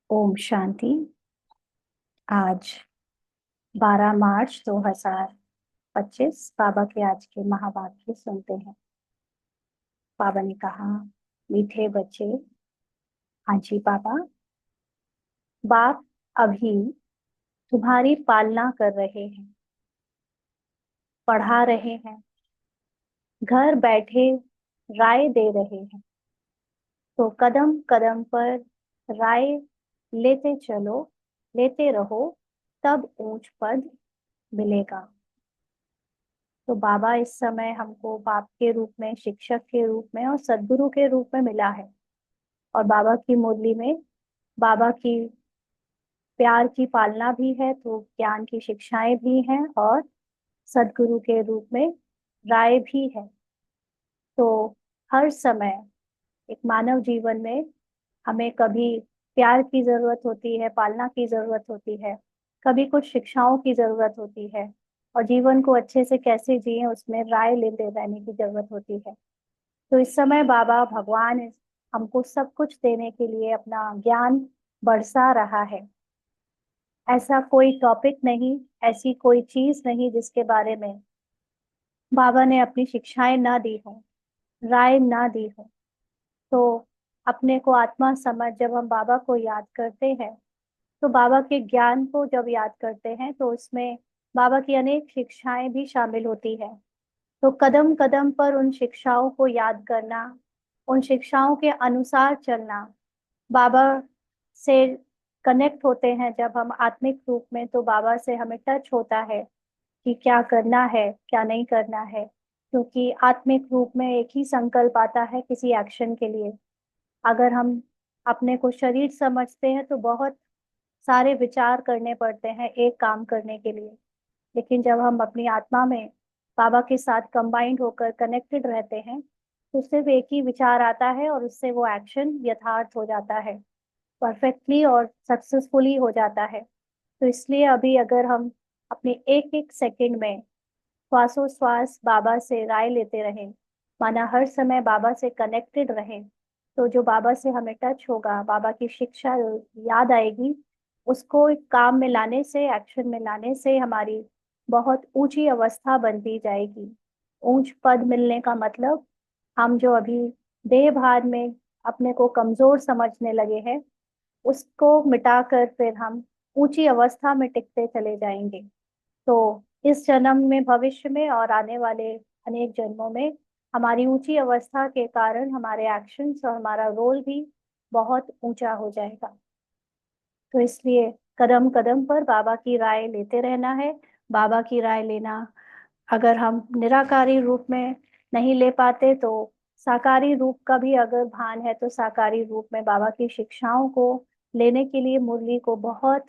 ओम शांति। आज 12 मार्च 2025 बाबा के आज के महावाक्य सुनते हैं। बाबा ने कहा, मीठे बच्चे, हाँ जी बाबा, बाप अभी तुम्हारी पालना कर रहे हैं, पढ़ा रहे हैं, घर बैठे राय दे रहे हैं। तो कदम कदम पर राय लेते चलो, लेते रहो, तब ऊंच पद मिलेगा। तो बाबा इस समय हमको बाप के रूप में, शिक्षक के रूप में और सद्गुरु के रूप में मिला है। और बाबा की मुरली में बाबा की प्यार की पालना भी है, तो ज्ञान की शिक्षाएं भी हैं और सद्गुरु के रूप में राय भी है। तो हर समय एक मानव जीवन में हमें कभी प्यार की जरूरत होती है, पालना की जरूरत होती है, कभी कुछ शिक्षाओं की जरूरत होती है, और जीवन को अच्छे से कैसे जिए उसमें राय लेते रहने की जरूरत होती है। तो इस समय बाबा भगवान हमको सब कुछ देने के लिए अपना ज्ञान बरसा रहा है। ऐसा कोई टॉपिक नहीं, ऐसी कोई चीज नहीं जिसके बारे में बाबा ने अपनी शिक्षाएं ना दी हो, राय ना दी हो। तो अपने को आत्मा समझ जब हम बाबा को याद करते हैं, तो बाबा के ज्ञान को जब याद करते हैं, तो उसमें बाबा की अनेक शिक्षाएं भी शामिल होती है। तो कदम कदम पर उन शिक्षाओं को याद करना, उन शिक्षाओं के अनुसार चलना, बाबा से कनेक्ट होते हैं जब हम आत्मिक रूप में, तो बाबा से हमें टच होता है कि क्या करना है, क्या नहीं करना है। क्योंकि आत्मिक रूप में एक ही संकल्प आता है किसी एक्शन के लिए। अगर हम अपने को शरीर समझते हैं तो बहुत सारे विचार करने पड़ते हैं एक काम करने के लिए। लेकिन जब हम अपनी आत्मा में बाबा के साथ कंबाइंड होकर कनेक्टेड रहते हैं, तो सिर्फ एक ही विचार आता है और उससे वो एक्शन यथार्थ हो जाता है, परफेक्टली और सक्सेसफुली हो जाता है। तो इसलिए अभी अगर हम अपने एक एक सेकंड में श्वासोश्वास बाबा से राय लेते रहें, माना हर समय बाबा से कनेक्टेड रहें, तो जो बाबा से हमें टच होगा, बाबा की शिक्षा याद आएगी, उसको एक काम में लाने से, एक्शन में लाने से हमारी बहुत ऊंची अवस्था बनती जाएगी। ऊंच पद मिलने का मतलब, हम जो अभी देह भार में अपने को कमजोर समझने लगे हैं, उसको मिटाकर फिर हम ऊंची अवस्था में टिकते चले जाएंगे। तो इस जन्म में, भविष्य में और आने वाले अनेक जन्मों में हमारी ऊंची अवस्था के कारण हमारे एक्शंस और हमारा रोल भी बहुत ऊंचा हो जाएगा। तो इसलिए कदम कदम पर बाबा की राय लेते रहना है। बाबा की राय लेना, अगर हम निराकारी रूप में नहीं ले पाते, तो साकारी रूप का भी अगर भान है, तो साकारी रूप में बाबा की शिक्षाओं को लेने के लिए मुरली को बहुत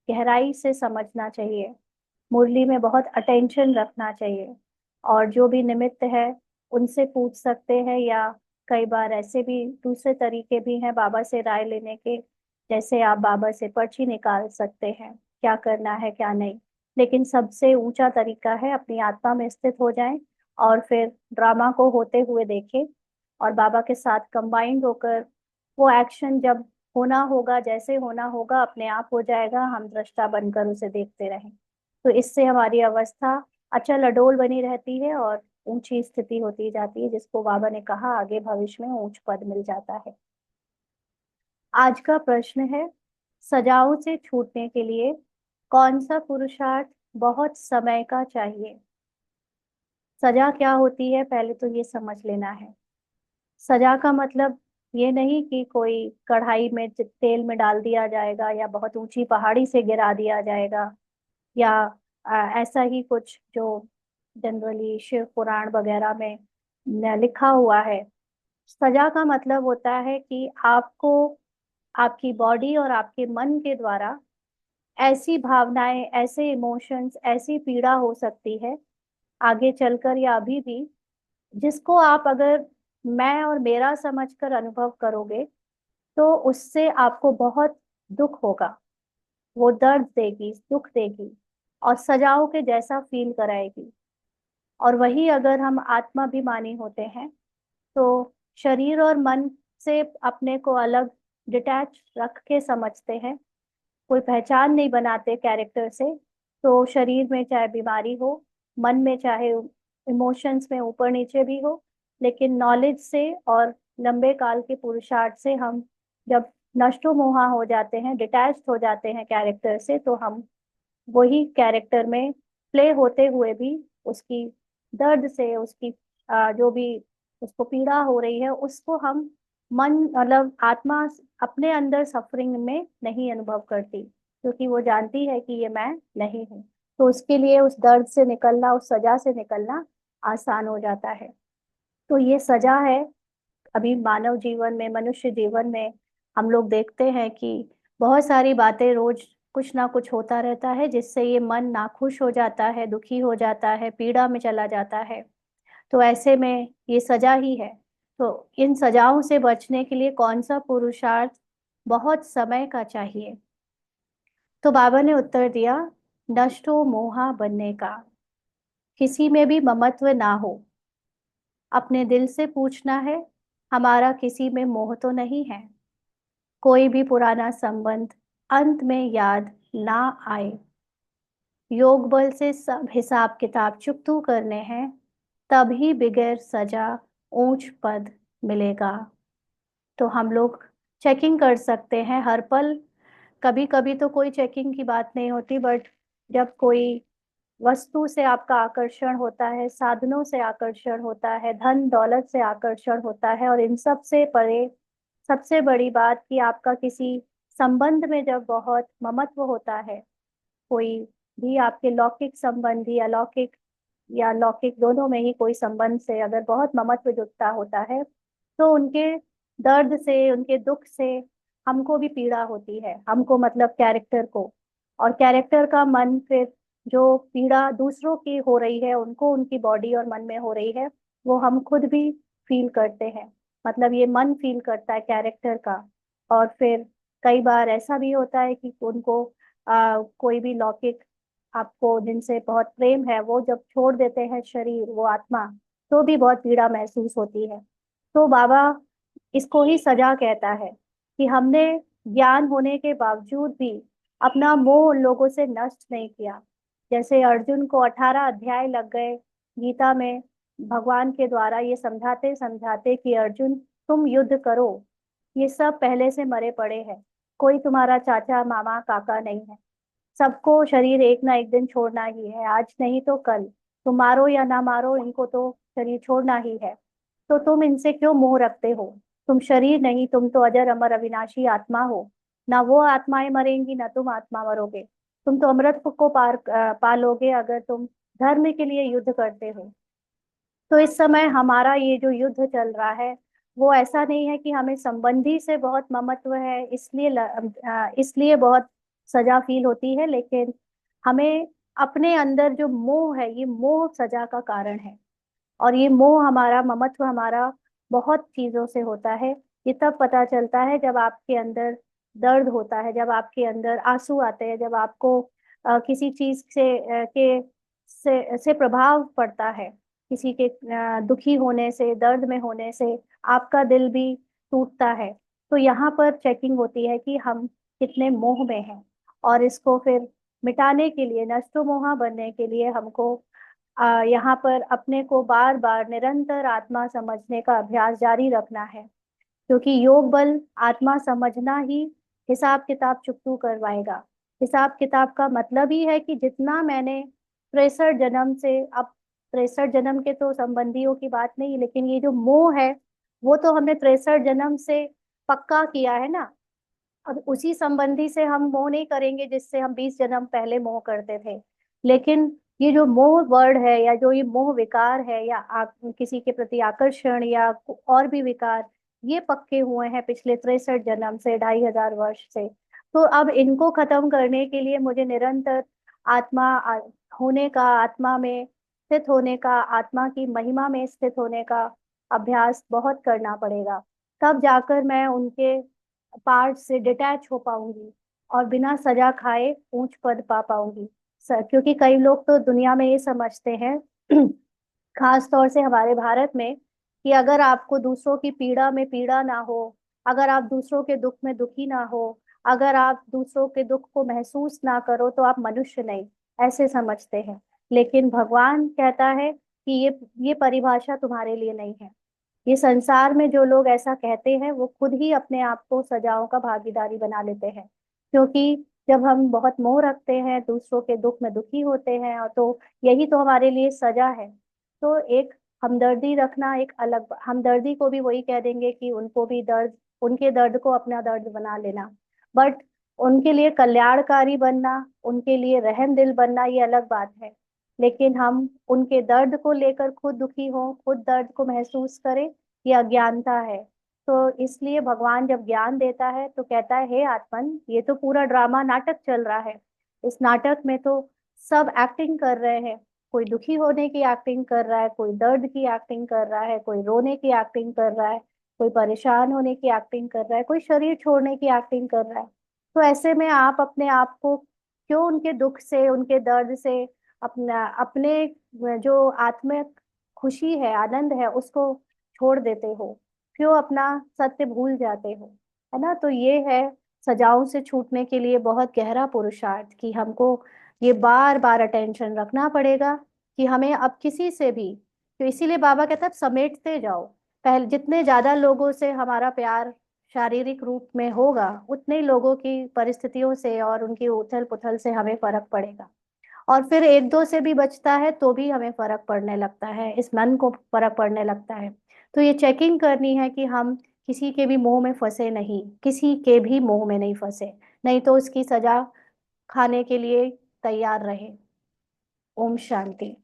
गहराई से समझना चाहिए, मुरली में बहुत अटेंशन रखना चाहिए। और जो भी निमित्त है उनसे पूछ सकते हैं, या कई बार ऐसे भी दूसरे तरीके भी हैं बाबा से राय लेने के। जैसे आप बाबा से पर्ची निकाल सकते हैं, क्या करना है क्या नहीं। लेकिन सबसे ऊंचा तरीका है अपनी आत्मा में स्थित हो जाएं और फिर ड्रामा को होते हुए देखें, और बाबा के साथ कंबाइंड होकर वो एक्शन जब होना होगा, जैसे होना होगा, अपने आप हो जाएगा, हम दृष्टा बनकर उसे देखते रहें। तो इससे हमारी अवस्था अचल अडोल बनी रहती है और ऊंची स्थिति होती जाती है, जिसको बाबा ने कहा आगे भविष्य में ऊंच पद मिल जाता है। आज का प्रश्न है, सजाओं से छूटने के लिए कौन सा पुरुषार्थ बहुत समय का चाहिए। सजा क्या होती है पहले तो ये समझ लेना है। सजा का मतलब ये नहीं कि कोई कढ़ाई में तेल में डाल दिया जाएगा, या बहुत ऊंची पहाड़ी से गिरा दिया जाएगा, या ऐसा ही कुछ जो जनरली शिव पुराण वगैरह में लिखा हुआ है। सजा का मतलब होता है कि आपको आपकी बॉडी और आपके मन के द्वारा ऐसी भावनाएं, ऐसे इमोशंस, ऐसी पीड़ा हो सकती है आगे चलकर या अभी भी, जिसको आप अगर मैं और मेरा समझकर अनुभव करोगे, तो उससे आपको बहुत दुख होगा। वो दर्द देगी, दुख देगी और सजाओं के जैसा फील कराएगी। और वही अगर हम आत्माभिमानी होते हैं, तो शरीर और मन से अपने को अलग डिटैच रख के समझते हैं, कोई पहचान नहीं बनाते कैरेक्टर से, तो शरीर में चाहे बीमारी हो, मन में चाहे इमोशंस में ऊपर नीचे भी हो, लेकिन नॉलेज से और लंबे काल के पुरुषार्थ से हम जब नष्टो मोहा हो जाते हैं, डिटैच हो जाते हैं कैरेक्टर से, तो हम वही कैरेक्टर में प्ले होते हुए भी उसकी दर्द से, उसकी जो भी उसको पीड़ा हो रही है, उसको हम मन मतलब आत्मा अपने अंदर सफरिंग में नहीं अनुभव करती, क्योंकि वो जानती है कि ये मैं नहीं हूँ। तो उसके लिए उस दर्द से निकलना, उस सजा से निकलना आसान हो जाता है। तो ये सजा है। अभी मानव जीवन में, मनुष्य जीवन में हम लोग देखते हैं कि बहुत सारी बातें रोज कुछ ना कुछ होता रहता है, जिससे ये मन नाखुश हो जाता है, दुखी हो जाता है, पीड़ा में चला जाता है। तो ऐसे में ये सजा ही है। तो इन सजाओं से बचने के लिए कौन सा पुरुषार्थ बहुत समय का चाहिए? तो बाबा ने उत्तर दिया, नष्टो मोहा बनने का। किसी में भी ममत्व ना हो, अपने दिल से पूछना है, हमारा किसी में मोह तो नहीं है। कोई भी पुराना संबंध अंत में याद ना आए। योग बल से सब हिसाब किताब चुकतू करने हैं, तभी बगैर सजा ऊंच पद मिलेगा। तो हम लोग चेकिंग कर सकते हैं हर पल। कभी कभी तो कोई चेकिंग की बात नहीं होती, बट जब कोई वस्तु से आपका आकर्षण होता है, साधनों से आकर्षण होता है, धन दौलत से आकर्षण होता है, और इन सब से परे सबसे बड़ी बात कि आपका किसी संबंध में जब बहुत ममत्व होता है, कोई भी आपके लौकिक संबंधी, अलौकिक या लौकिक दोनों में ही कोई संबंध से अगर बहुत ममत्व जुटता होता है, तो उनके दर्द से, उनके दुख से हमको भी पीड़ा होती है, हमको मतलब कैरेक्टर को। और कैरेक्टर का मन फिर जो पीड़ा दूसरों की हो रही है, उनको उनकी बॉडी और मन में हो रही है, वो हम खुद भी फील करते हैं। मतलब ये मन फील करता है कैरेक्टर का। और फिर कई बार ऐसा भी होता है कि उनको कोई भी लौकिक, आपको जिनसे बहुत प्रेम है, वो जब छोड़ देते हैं शरीर, वो आत्मा, तो भी बहुत पीड़ा महसूस होती है। तो बाबा इसको ही सजा कहता है कि हमने ज्ञान होने के बावजूद भी अपना मोह उन लोगों से नष्ट नहीं किया। जैसे अर्जुन को 18 अध्याय लग गए गीता में, भगवान के द्वारा ये समझाते समझाते कि अर्जुन तुम युद्ध करो, ये सब पहले से मरे पड़े हैं, कोई तुम्हारा चाचा मामा काका नहीं है, सबको शरीर एक ना एक दिन छोड़ना ही है, आज नहीं तो कल, तुम मारो या ना मारो इनको तो शरीर छोड़ना ही है। तो तुम इनसे क्यों मोह रखते हो? तुम शरीर नहीं, तुम तो अजर अमर अविनाशी आत्मा हो। ना वो आत्माएं मरेंगी, ना तुम आत्मा मरोगे। तुम तो अमृत को पालोगे अगर तुम धर्म के लिए युद्ध करते हो। तो इस समय हमारा ये जो युद्ध चल रहा है, वो ऐसा नहीं है कि हमें संबंधी से बहुत ममत्व है इसलिए इसलिए बहुत सजा फील होती है, लेकिन हमें अपने अंदर जो मोह है, ये मोह सजा का कारण है। और ये मोह हमारा, ममत्व हमारा बहुत चीजों से होता है। ये तब पता चलता है जब आपके अंदर दर्द होता है, जब आपके अंदर आंसू आते हैं, जब आपको किसी चीज से प्रभाव पड़ता है, किसी के दुखी होने से, दर्द में होने से आपका दिल भी टूटता है। तो यहाँ पर चेकिंग होती है कि हम कितने मोह में हैं। और इसको फिर मिटाने के लिए, नष्टो मोहा बनने के लिए, हमको यहाँ पर अपने को बार बार निरंतर आत्मा समझने का अभ्यास जारी रखना है। क्योंकि योग बल आत्मा समझना ही हिसाब किताब चुकतू करवाएगा। हिसाब किताब का मतलब ही है कि जितना मैंने 63 जन्म से, अब 63 जन्म के तो संबंधियों की बात नहीं, लेकिन ये जो मोह है, वो तो हमने 63 जन्म से पक्का किया है ना। अब उसी संबंधी से हम मोह नहीं करेंगे जिससे हम 20 जन्म पहले मोह करते थे। लेकिन ये जो मोह वर्ड है, या जो ये मोह विकार है, या किसी के प्रति आकर्षण या और भी विकार, ये पक्के हुए हैं पिछले 63 जन्म से, 2500 वर्ष से। तो अब इनको खत्म करने के लिए मुझे निरंतर आत्मा होने का, आत्मा में स्थित होने का, आत्मा की महिमा में स्थित होने का अभ्यास बहुत करना पड़ेगा। तब जाकर मैं उनके पार्ट से डिटैच हो पाऊंगी और बिना सजा खाए ऊंच पद पा पाऊंगी। क्योंकि कई लोग तो दुनिया में ये समझते हैं खास तौर से हमारे भारत में, कि अगर आपको दूसरों की पीड़ा में पीड़ा ना हो, अगर आप दूसरों के दुख में दुखी ना हो, अगर आप दूसरों के दुख को महसूस ना करो, तो आप मनुष्य नहीं, ऐसे समझते हैं। लेकिन भगवान कहता है कि ये परिभाषा तुम्हारे लिए नहीं है। ये संसार में जो लोग ऐसा कहते हैं वो खुद ही अपने आप को सजाओं का भागीदारी बना लेते हैं। क्योंकि जब हम बहुत मोह रखते हैं, दूसरों के दुख में दुखी होते हैं, और तो यही तो हमारे लिए सजा है। तो एक हमदर्दी रखना एक अलग, हमदर्दी को भी वही कह देंगे कि उनको भी दर्द, उनके दर्द को अपना दर्द बना लेना। बट उनके लिए कल्याणकारी बनना, उनके लिए रहम दिल बनना, ये अलग बात है। लेकिन हम उनके दर्द को लेकर खुद दुखी हों, खुद दर्द को महसूस करें, ये अज्ञानता है। तो इसलिए भगवान जब ज्ञान देता है तो कहता है, हे आत्मन, ये तो पूरा ड्रामा नाटक चल रहा है। इस नाटक में तो सब एक्टिंग कर रहे हैं। कोई दुखी होने की एक्टिंग कर रहा है, कोई दर्द की एक्टिंग कर रहा है, कोई रोने की एक्टिंग कर रहा है, कोई परेशान होने की एक्टिंग कर रहा है, कोई शरीर छोड़ने की एक्टिंग कर रहा है। तो ऐसे में आप अपने आप को क्यों उनके दुख से, उनके दर्द से, अपना अपने जो आत्मिक खुशी है, आनंद है, उसको छोड़ देते हो? क्यों अपना सत्य भूल जाते हो? है ना? तो ये है सजाओं से छूटने के लिए बहुत गहरा पुरुषार्थ, कि हमको ये बार बार अटेंशन रखना पड़ेगा कि हमें अब किसी से भी, तो इसीलिए बाबा कहता है समेटते जाओ। पहले जितने ज्यादा लोगों से हमारा प्यार शारीरिक रूप में होगा, उतने ही लोगों की परिस्थितियों से और उनकी उथल पुथल से हमें फर्क पड़ेगा। और फिर एक दो से भी बचता है तो भी हमें फर्क पड़ने लगता है, इस मन को फर्क पड़ने लगता है। तो ये चेकिंग करनी है कि हम किसी के भी मोह में फंसे नहीं, किसी के भी मोह में नहीं फंसे, नहीं तो उसकी सजा खाने के लिए तैयार रहे। ओम शांति।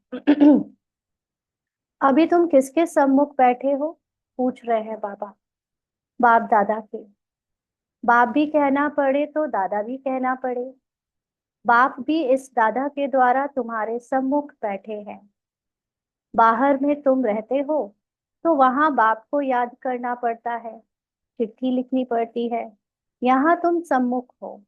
अभी तुम किसके सम्मुख बैठे हो? पूछ रहे हैं बाबा। बाप दादा के। बाप भी कहना पड़े तो दादा भी कहना पड़े। बाप भी इस दादा के द्वारा तुम्हारे सम्मुख बैठे हैं। बाहर में तुम रहते हो तो वहां बाप को याद करना पड़ता है, चिट्ठी लिखनी पड़ती है। यहाँ तुम सम्मुख हो।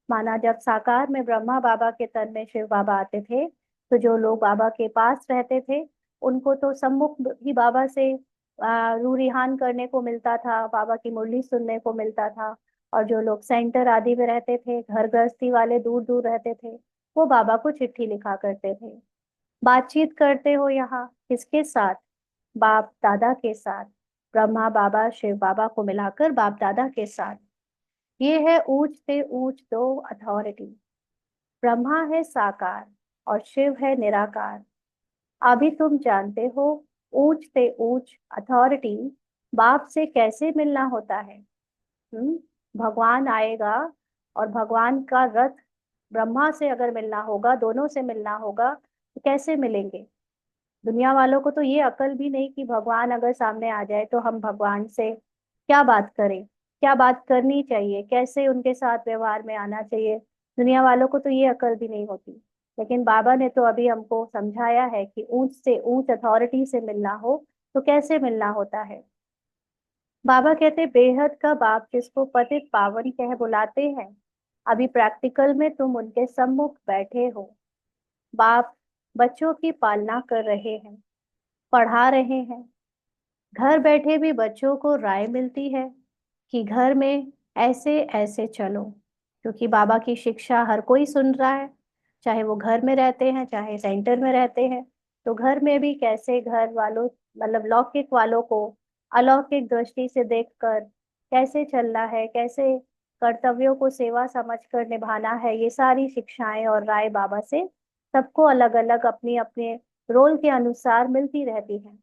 माना जब साकार में ब्रह्मा बाबा के तन में शिव बाबा आते थे, तो जो लोग बाबा के पास रहते थे, उनको तो सम्मुख ही बाबा से रूरिहान करने को मिलता था, बाबा की मुरली सुनने को मिलता था। और जो लोग सेंटर आदि में रहते थे, घर गृहस्थी वाले दूर दूर रहते थे, वो बाबा को चिट्ठी लिखा करते थे। बातचीत करते हो यहाँ किसके साथ? बाप दादा के साथ। ब्रह्मा बाबा शिव बाबा को मिलाकर बाप दादा के साथ। ये है ऊंच से ऊंच दो अथॉरिटी। ब्रह्मा है साकार और शिव है निराकार। अभी तुम जानते हो ऊंच से ऊंच अथॉरिटी बाप से कैसे मिलना होता है। हम्म। भगवान आएगा और भगवान का रथ, ब्रह्मा से अगर मिलना होगा, दोनों से मिलना होगा, तो कैसे मिलेंगे? दुनिया वालों को तो ये अकल भी नहीं कि भगवान अगर सामने आ जाए तो हम भगवान से क्या बात करें, क्या बात करनी चाहिए, कैसे उनके साथ व्यवहार में आना चाहिए। दुनिया वालों को तो ये अकल भी नहीं होती। लेकिन बाबा ने तो अभी हमको समझाया है कि ऊंच से ऊंच अथॉरिटी से मिलना हो तो कैसे मिलना होता है। बाबा कहते बेहद का बाप जिसको पतित पावन कह बुलाते हैं, अभी प्रैक्टिकल में तुम उनके सम्मुख बैठे हो। बाप बच्चों की पालना कर रहे हैं, पढ़ा रहे हैं। घर बैठे भी बच्चों को राय मिलती है कि घर में ऐसे ऐसे चलो, क्योंकि बाबा की शिक्षा हर कोई सुन रहा है, चाहे वो घर में रहते हैं चाहे सेंटर में रहते हैं। तो घर में भी कैसे घर वालों, मतलब लौकिक वालों को अलौकिक दृष्टि से देखकर कैसे चलना है, कैसे कर्तव्यों को सेवा समझकर निभाना है, ये सारी शिक्षाएं और राय बाबा से सबको अलग अलग अपनी अपने रोल के अनुसार मिलती रहती हैं।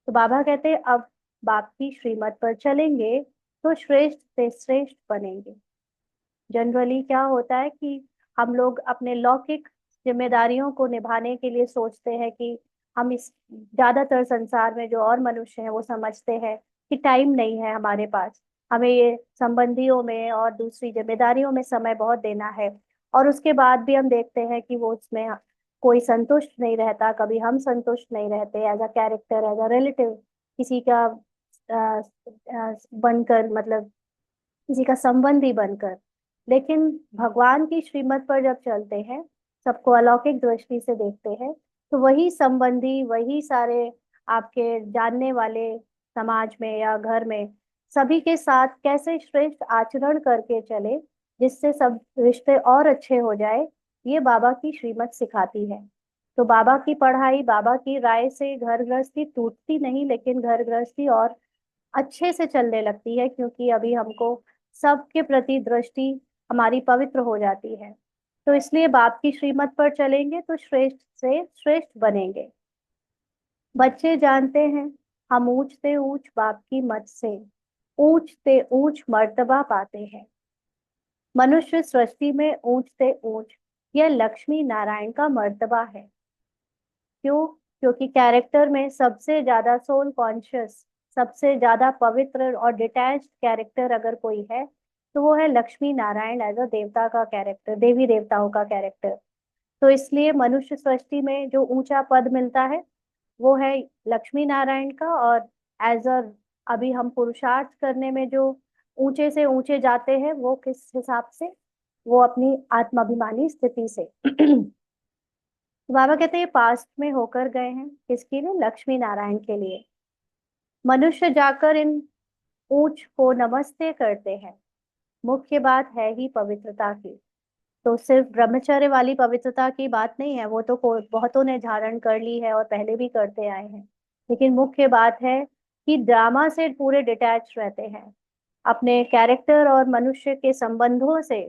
तो बाबा कहते हैं अब बाप की श्रीमत पर चलेंगे तो श्रेष्ठ से श्रेष्ठ बनेंगे। जनरली क्या होता है कि हम लोग अपने लौकिक जिम्मेदारियों को निभाने के लिए सोचते हैं कि हम इस, ज्यादातर संसार में जो और मनुष्य हैं वो समझते हैं कि टाइम नहीं है हमारे पास, हमें ये संबंधियों में और दूसरी जिम्मेदारियों में समय बहुत देना है। और उसके बाद भी हम देखते हैं कि वो उसमें कोई संतुष्ट नहीं रहता, कभी हम संतुष्ट नहीं रहते, as a character, as a relative, किसी का बनकर, मतलब किसी का संबंधी बनकर। लेकिन भगवान की श्रीमत पर जब चलते हैं, सबको अलौकिक दृष्टि से देखते हैं, तो वही संबंधी, वही सारे आपके जानने वाले समाज में या घर में सभी के साथ कैसे श्रेष्ठ आचरण करके चले, जिससे सब रिश्ते और अच्छे हो जाए, ये बाबा की श्रीमत सिखाती है। तो बाबा की पढ़ाई, बाबा की राय से घर गृहस्थी टूटती नहीं, लेकिन घर गृहस्थी और अच्छे से चलने लगती है, क्योंकि अभी हमको सबके प्रति दृष्टि हमारी पवित्र हो जाती है। तो इसलिए बाप की श्रीमत पर चलेंगे तो श्रेष्ठ से श्रेष्ठ बनेंगे। बच्चे जानते हैं, हम ऊंचते ऊंच बाप की मत से ऊंचते ऊंच मर्तबा पाते हैं। मनुष्य सृष्टि में ऊंचते ऊंच, यह लक्ष्मी नारायण का मर्तबा है। क्यों? क्योंकि कैरेक्टर में सबसे ज्यादा सोल कॉन्शियस, सबसे ज्यादा पवित्र और डिटैच्ड कैरेक्टर अगर कोई है, तो वो है लक्ष्मी नारायण एज अ देवता का कैरेक्टर, देवी देवताओं का कैरेक्टर। तो इसलिए मनुष्य सृष्टि में जो ऊंचा पद मिलता है वो है लक्ष्मी नारायण का। और एज अ, अभी हम पुरुषार्थ करने में जो ऊंचे से ऊंचे जाते हैं, वो किस हिसाब से? वो अपनी आत्माभिमानी स्थिति से। तो बाबा कहते हैं पास्ट में होकर गए हैं किसके लिए? लक्ष्मी नारायण के लिए। मनुष्य जाकर इन ऊंच को नमस्ते करते हैं। मुख्य बात है ही पवित्रता की। तो सिर्फ ब्रह्मचर्य वाली पवित्रता की बात नहीं है, वो तो बहुतों ने धारण कर ली है और पहले भी करते आए हैं। लेकिन मुख्य बात है कि ड्रामा से पूरे डिटैच रहते हैं अपने कैरेक्टर और मनुष्य के संबंधों से।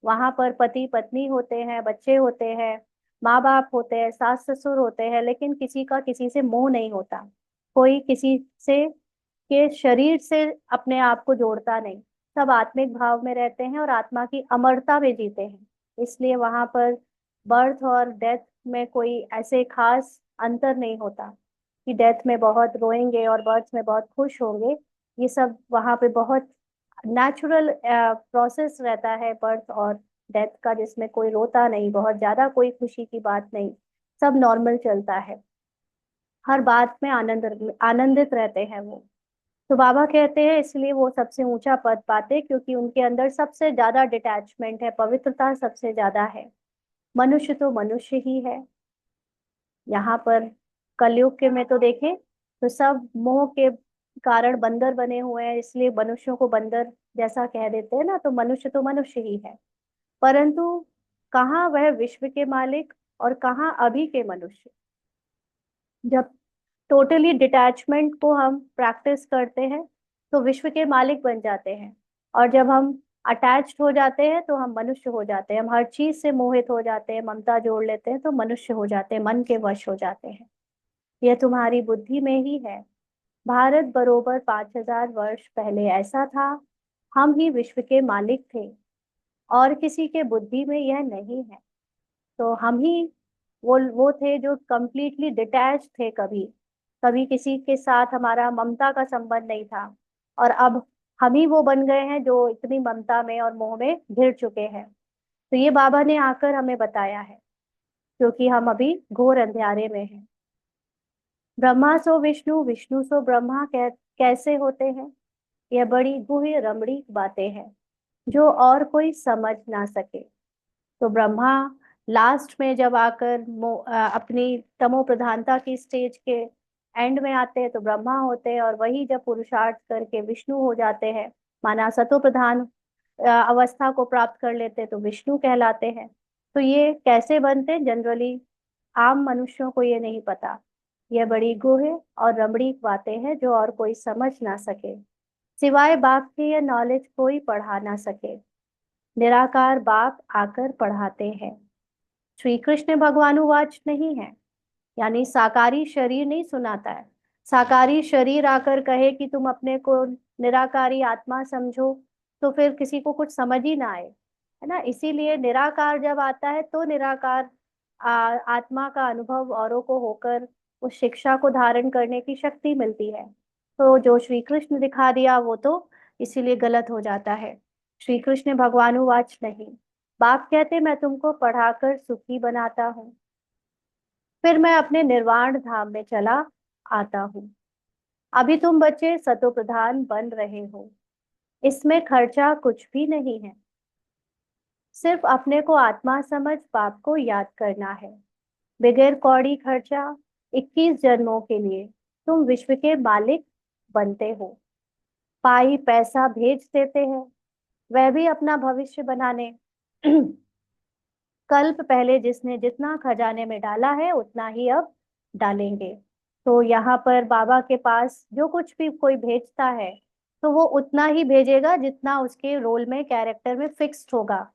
वहां पर पति पत्नी होते हैं, बच्चे होते हैं, माँ बाप होते हैं, सास ससुर होते हैं, लेकिन किसी का किसी से मोह नहीं होता। कोई किसी से के शरीर से अपने आप को जोड़ता नहीं। सब आत्मिक भाव में रहते हैं और आत्मा की अमरता में जीते हैं। इसलिए वहां पर बर्थ और डेथ में कोई ऐसे खास अंतर नहीं होता कि डेथ में बहुत रोएंगे और बर्थ में बहुत खुश होंगे। ये सब वहां पे बहुत नेचुरल प्रोसेस रहता है बर्थ और डेथ का, जिसमें कोई रोता नहीं, बहुत ज्यादा कोई खुशी की बात नहीं, सब नॉर्मल चलता है। हर बात में आनंदित रहते हैं वो। तो बाबा कहते हैं इसलिए वो सबसे ऊंचा पद पाते, क्योंकि उनके अंदर सबसे ज्यादा डिटैचमेंट है, पवित्रता सबसे ज्यादा है। मनुष्य तो मनुष्य ही है। यहाँ पर कलयुग के में तो देखें तो सब मोह के कारण बंदर बने हुए हैं, इसलिए मनुष्यों को बंदर जैसा कह देते हैं ना। तो मनुष्य ही है। परंतु कहाँ वह विश्व के मालिक और कहाँ अभी के मनुष्य? जब टोटली डिटैचमेंट को हम प्रैक्टिस करते हैं तो विश्व के मालिक बन जाते हैं। और जब हम अटैच्ड हो जाते हैं तो हम मनुष्य हो जाते हैं, हम हर चीज से मोहित हो जाते हैं, ममता जोड़ लेते हैं तो मनुष्य हो जाते हैं, मन के वश हो जाते हैं। यह तुम्हारी बुद्धि में ही है। भारत बरोबर 5,000 वर्ष पहले ऐसा था। हम ही विश्व के मालिक थे और किसी के बुद्धि में यह नहीं है। तो हम ही वो थे जो कंप्लीटली डिटैच थे। कभी कभी किसी के साथ हमारा ममता का संबंध नहीं था, और अब हम ही वो बन गए हैं जो इतनी ममता में और मोह में घिर चुके हैं। तो ये बाबा ने आकर हमें बताया है, क्योंकि हम अभी घोर अंधेरे में हैं। ब्रह्मा सो विष्णु, विष्णु सो ब्रह्मा कैसे होते हैं? यह बड़ी गूढ़ रमणीक बातें हैं जो और कोई समझ ना सके। तो ब्रह्मा लास्ट में जब आकर अपनी तमो प्रधानता की स्टेज के एंड में आते हैं तो ब्रह्मा होते हैं, और वही जब पुरुषार्थ करके विष्णु हो जाते हैं, माना सतो प्रधान अवस्था को प्राप्त कर लेते हैं तो विष्णु कहलाते हैं। तो ये कैसे बनते हैं जनरली आम मनुष्यों को ये नहीं पता। यह बड़ी गूढ़ और रमणीक बातें हैं जो और कोई समझ ना सके। सिवाय बाप के यह नॉलेज कोई पढ़ा ना सके। निराकार बाप आकर पढ़ाते हैं। श्री कृष्ण भगवानुवाच नहीं है, यानी साकारी शरीर नहीं सुनाता है। साकारी शरीर आकर कहे कि तुम अपने को निराकारी आत्मा समझो, तो फिर किसी को कुछ समझ ही ना आए, है ना। इसीलिए निराकार जब आता है तो निराकार आत्मा का अनुभव औरों को होकर उस शिक्षा को धारण करने की शक्ति मिलती है। तो जो श्री कृष्ण दिखा दिया वो तो इसीलिए गलत हो जाता है। श्री कृष्ण भगवानुवाच नहीं। बाप कहते मैं तुमको पढ़ाकर सुखी बनाता हूँ, फिर मैं अपने निर्वाण धाम में चला आता हूँ। अभी तुम बच्चे सतो प्रधान बन रहे हो, इसमें खर्चा कुछ भी नहीं है। सिर्फ अपने को आत्मा समझ बाप को याद करना है। बगैर कौड़ी खर्चा 21 जन्मों के लिए तुम विश्व के मालिक बनते हो। पाई पैसा भेज देते हैं, वह भी अपना भविष्य बनाने। कल्प पहले जिसने जितना खजाने में डाला है उतना ही अब डालेंगे। तो यहाँ पर बाबा के पास जो कुछ भी कोई भेजता है तो वो उतना ही भेजेगा जितना उसके रोल में, कैरेक्टर में फिक्स्ड होगा,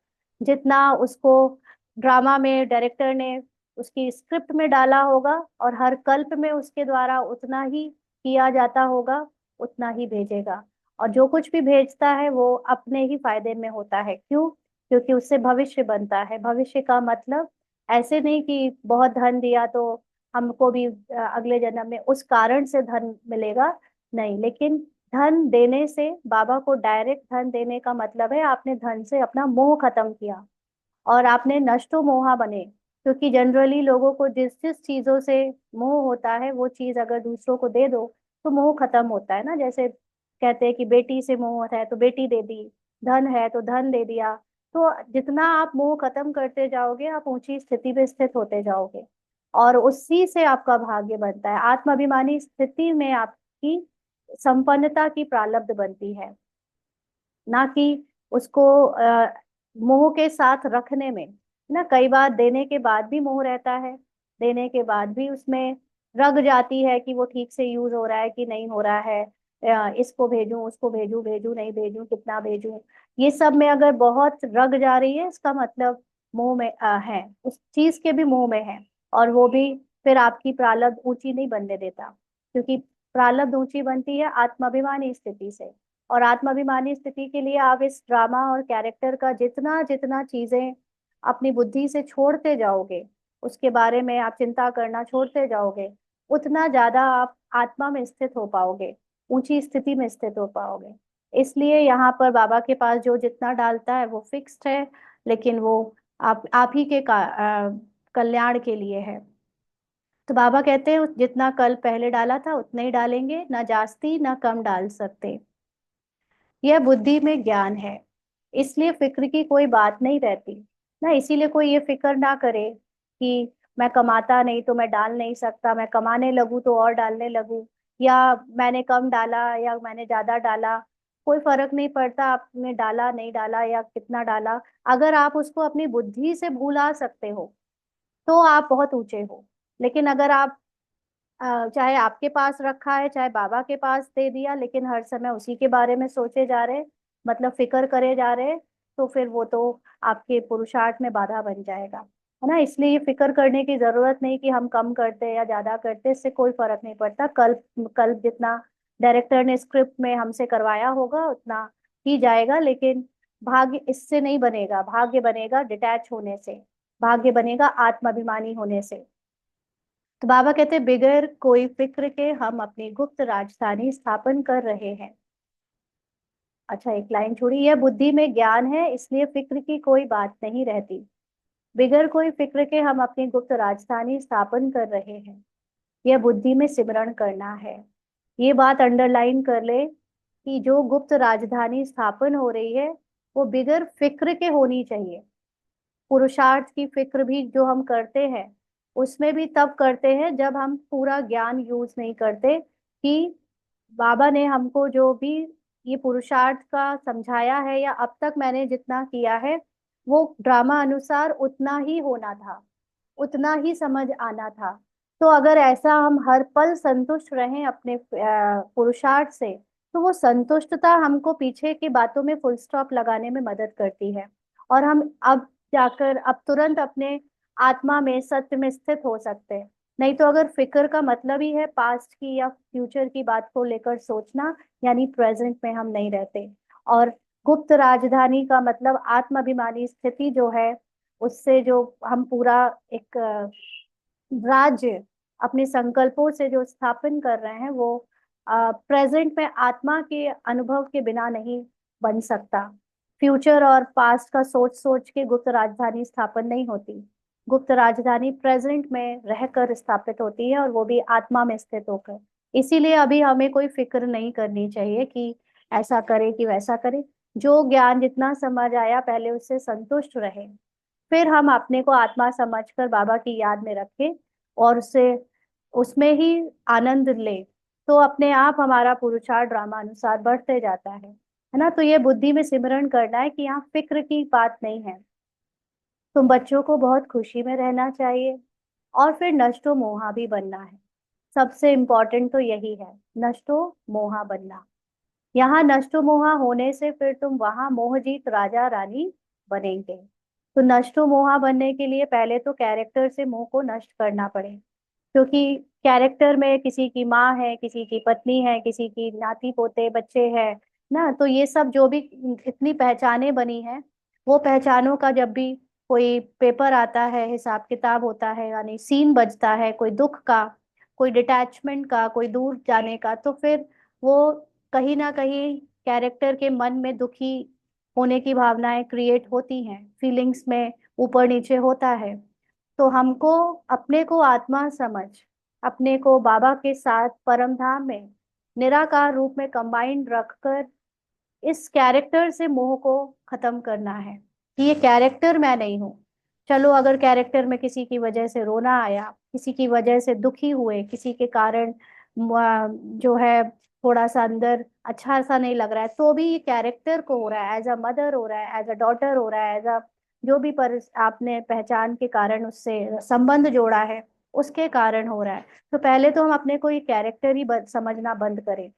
जितना उसको ड्रामा में डायरेक्टर ने उसकी स्क्रिप्ट में डाला होगा, और हर कल्प में उसके द्वारा उतना ही किया जाता होगा, उतना ही भेजेगा। और जो कुछ भी भेजता है वो अपने ही फायदे में होता है। क्यों? क्योंकि उससे भविष्य बनता है। भविष्य का मतलब ऐसे नहीं कि बहुत धन दिया तो हमको भी अगले जन्म में उस कारण से धन मिलेगा, नहीं। लेकिन धन देने से, बाबा को डायरेक्ट धन देने का मतलब है आपने धन से अपना मोह खत्म किया और आपने नष्टो मोहा बने। क्योंकि जनरली लोगों को जिस जिस चीजों से मोह होता है वो चीज अगर दूसरों को दे दो तो मोह खत्म होता है ना। जैसे कहते हैं कि बेटी से मोह है तो बेटी दे दी, धन है तो धन दे दिया। तो जितना आप मोह खत्म करते जाओगे आप ऊंची स्थिति पे स्थित होते जाओगे, और उसी से आपका भाग्य बनता है। आत्माभिमानी स्थिति में आपकी संपन्नता की प्रारब्ध बनती है, ना कि उसको मोह के साथ रखने में। ना, कई बार देने के बाद भी मोह रहता है, देने के बाद भी उसमें रग जाती है कि वो ठीक से यूज हो रहा है कि नहीं हो रहा है, इसको भेजूं उसको भेजूं, भेजूं नहीं भेजूं, कितना भेजूं। ये सब में अगर बहुत रग जा रही है इसका मतलब मोह में है, उस चीज के भी मोह में है। और वो भी फिर आपकी प्रारब्ध ऊंची नहीं बनने देता, क्योंकि प्रारब्ध ऊंची बनती है आत्माभिमानी स्थिति से। और आत्माभिमानी स्थिति के लिए आप इस ड्रामा और कैरेक्टर का जितना जितना चीजें अपनी बुद्धि से छोड़ते जाओगे, उसके बारे में आप चिंता करना छोड़ते जाओगे, उतना ज्यादा आप आत्मा में स्थित हो पाओगे, ऊंची स्थिति में स्थित हो पाओगे। इसलिए यहाँ पर बाबा के पास जो जितना डालता है वो फिक्स्ड है, लेकिन वो आप ही के कल्याण के लिए है। तो बाबा कहते हैं जितना कल पहले डाला था उतना ही डालेंगे, ना जास्ती ना कम डाल सकते। यह बुद्धि में ज्ञान है, इसलिए फिक्र की कोई बात नहीं रहती ना। इसीलिए कोई ये फिक्र ना करे कि मैं कमाता नहीं तो मैं डाल नहीं सकता, मैं कमाने लगूं तो और डालने लगूं, या मैंने कम डाला या मैंने ज्यादा डाला, कोई फर्क नहीं पड़ता आपने डाला नहीं डाला या कितना डाला। अगर आप उसको अपनी बुद्धि से भूला सकते हो तो आप बहुत ऊंचे हो। लेकिन अगर आप चाहे आपके पास रखा है चाहे बाबा के पास दे दिया, लेकिन हर समय उसी के बारे में सोचे जा रहे, मतलब फिक्र करे जा रहे, तो फिर वो तो आपके पुरुषार्थ में बाधा बन जाएगा, है ना। इसलिए ये फिक्र करने की जरूरत नहीं कि हम कम करते हैं या ज्यादा करते, इससे कोई फर्क नहीं पड़ता। कल कल जितना डायरेक्टर ने स्क्रिप्ट में हमसे करवाया होगा उतना ही जाएगा। लेकिन भाग्य इससे नहीं बनेगा, भाग्य बनेगा डिटैच होने से, भाग्य बनेगा आत्माभिमानी होने से। तो बाबा कहते हैं बिगैर कोई फिक्र के हम अपनी गुप्त राजधानी स्थापन कर रहे हैं। अच्छा, एक लाइन छोड़ी, यह बुद्धि में ज्ञान है इसलिए फिक्र की कोई बात नहीं रहती। बिगैर कोई फिक्र के हम अपनी गुप्त राजधानी स्थापन कर रहे हैं, यह बुद्धि में सिमरण करना है। ये बात अंडरलाइन कर ले कि जो गुप्त राजधानी स्थापन हो रही है वो बिगैर फिक्र के होनी चाहिए। पुरुषार्थ की फिक्र भी जो हम करते हैं उसमें भी तब करते हैं जब हम पूरा ज्ञान यूज नहीं करते कि बाबा ने हमको जो भी ये पुरुषार्थ का समझाया है या अब तक मैंने जितना किया है वो ड्रामा अनुसार उतना ही होना था, उतना ही समझ आना था। तो अगर ऐसा हम हर पल संतुष्ट रहें अपने पुरुषार्थ से, तो वो संतुष्टता हमको पीछे की बातों में फुल स्टॉप लगाने में मदद करती है, और हम अब जाकर अब तुरंत अपने आत्मा में सत्य में स्थित हो सकते हैं। नहीं तो अगर फिक्र का मतलब ही है पास्ट की या फ्यूचर की बात को लेकर सोचना, यानी प्रेजेंट में हम नहीं रहते। और गुप्त राजधानी का मतलब आत्माभिमानी स्थिति जो है, उससे जो हम पूरा एक राज्य अपने संकल्पों से जो स्थापन कर रहे हैं वो प्रेजेंट में आत्मा के अनुभव के बिना नहीं बन सकता। फ्यूचर और पास्ट का सोच सोच के गुप्त राजधानी स्थापन नहीं होती। गुप्त राजधानी प्रेजेंट में रहकर स्थापित होती है, और वो भी आत्मा में स्थित होकर। इसीलिए अभी हमें कोई फिक्र नहीं करनी चाहिए कि ऐसा करे कि वैसा करे। जो ज्ञान जितना समझ आया पहले उससे संतुष्ट रहे, फिर हम अपने को आत्मा समझकर बाबा की याद में रखें और उससे उसमें ही आनंद ले। तो अपने आप हमारा पुरुषार्थ ड्रामा अनुसार बढ़ते जाता है ना। तो ये बुद्धि में सिमरण करना है कि यहाँ फिक्र की बात नहीं है। तुम बच्चों को बहुत खुशी में रहना चाहिए, और फिर नष्टो मोहा भी बनना है। सबसे इम्पोर्टेंट तो यही है, नष्टो मोहा बनना। यहाँ नष्टो मोहा होने से फिर तुम वहां मोहजीत राजा रानी बनेंगे। तो नष्टो मोहा बनने के लिए पहले तो कैरेक्टर से मोह को नष्ट करना पड़े, क्योंकि कैरेक्टर में किसी की माँ है, किसी की पत्नी है, किसी की नाती पोते बच्चे हैं ना। तो ये सब जो भी इतनी पहचानें बनी हैं, वो पहचानों का जब भी कोई पेपर आता है, हिसाब किताब होता है, यानी सीन बजता है कोई दुख का, कोई डिटैचमेंट का, कोई दूर जाने का, तो फिर वो कहीं ना कहीं कैरेक्टर के मन में दुखी होने की भावनाएं क्रिएट होती हैं, फीलिंग्स में ऊपर नीचे होता है। तो हमको अपने को आत्मा समझ, अपने को बाबा के साथ परम धाम में निराकार रूप में कंबाइंड रखकर इस कैरेक्टर से मोह को खत्म करना है कि ये कैरेक्टर मैं नहीं हूँ। चलो अगर कैरेक्टर में किसी की वजह से रोना आया, किसी की वजह से दुखी हुए, किसी के कारण जो है थोड़ा सा अंदर अच्छा सा नहीं लग रहा है, तो भी ये कैरेक्टर को हो रहा है, एज अ मदर हो रहा है, एज अ डॉटर हो रहा है, एज अ जो भी पर आपने पहचान के कारण उससे संबंध जोड़ा है, उसके कारण हो रहा है। तो पहले तो हम अपने को ये कैरेक्टर ही समझना बंद करें,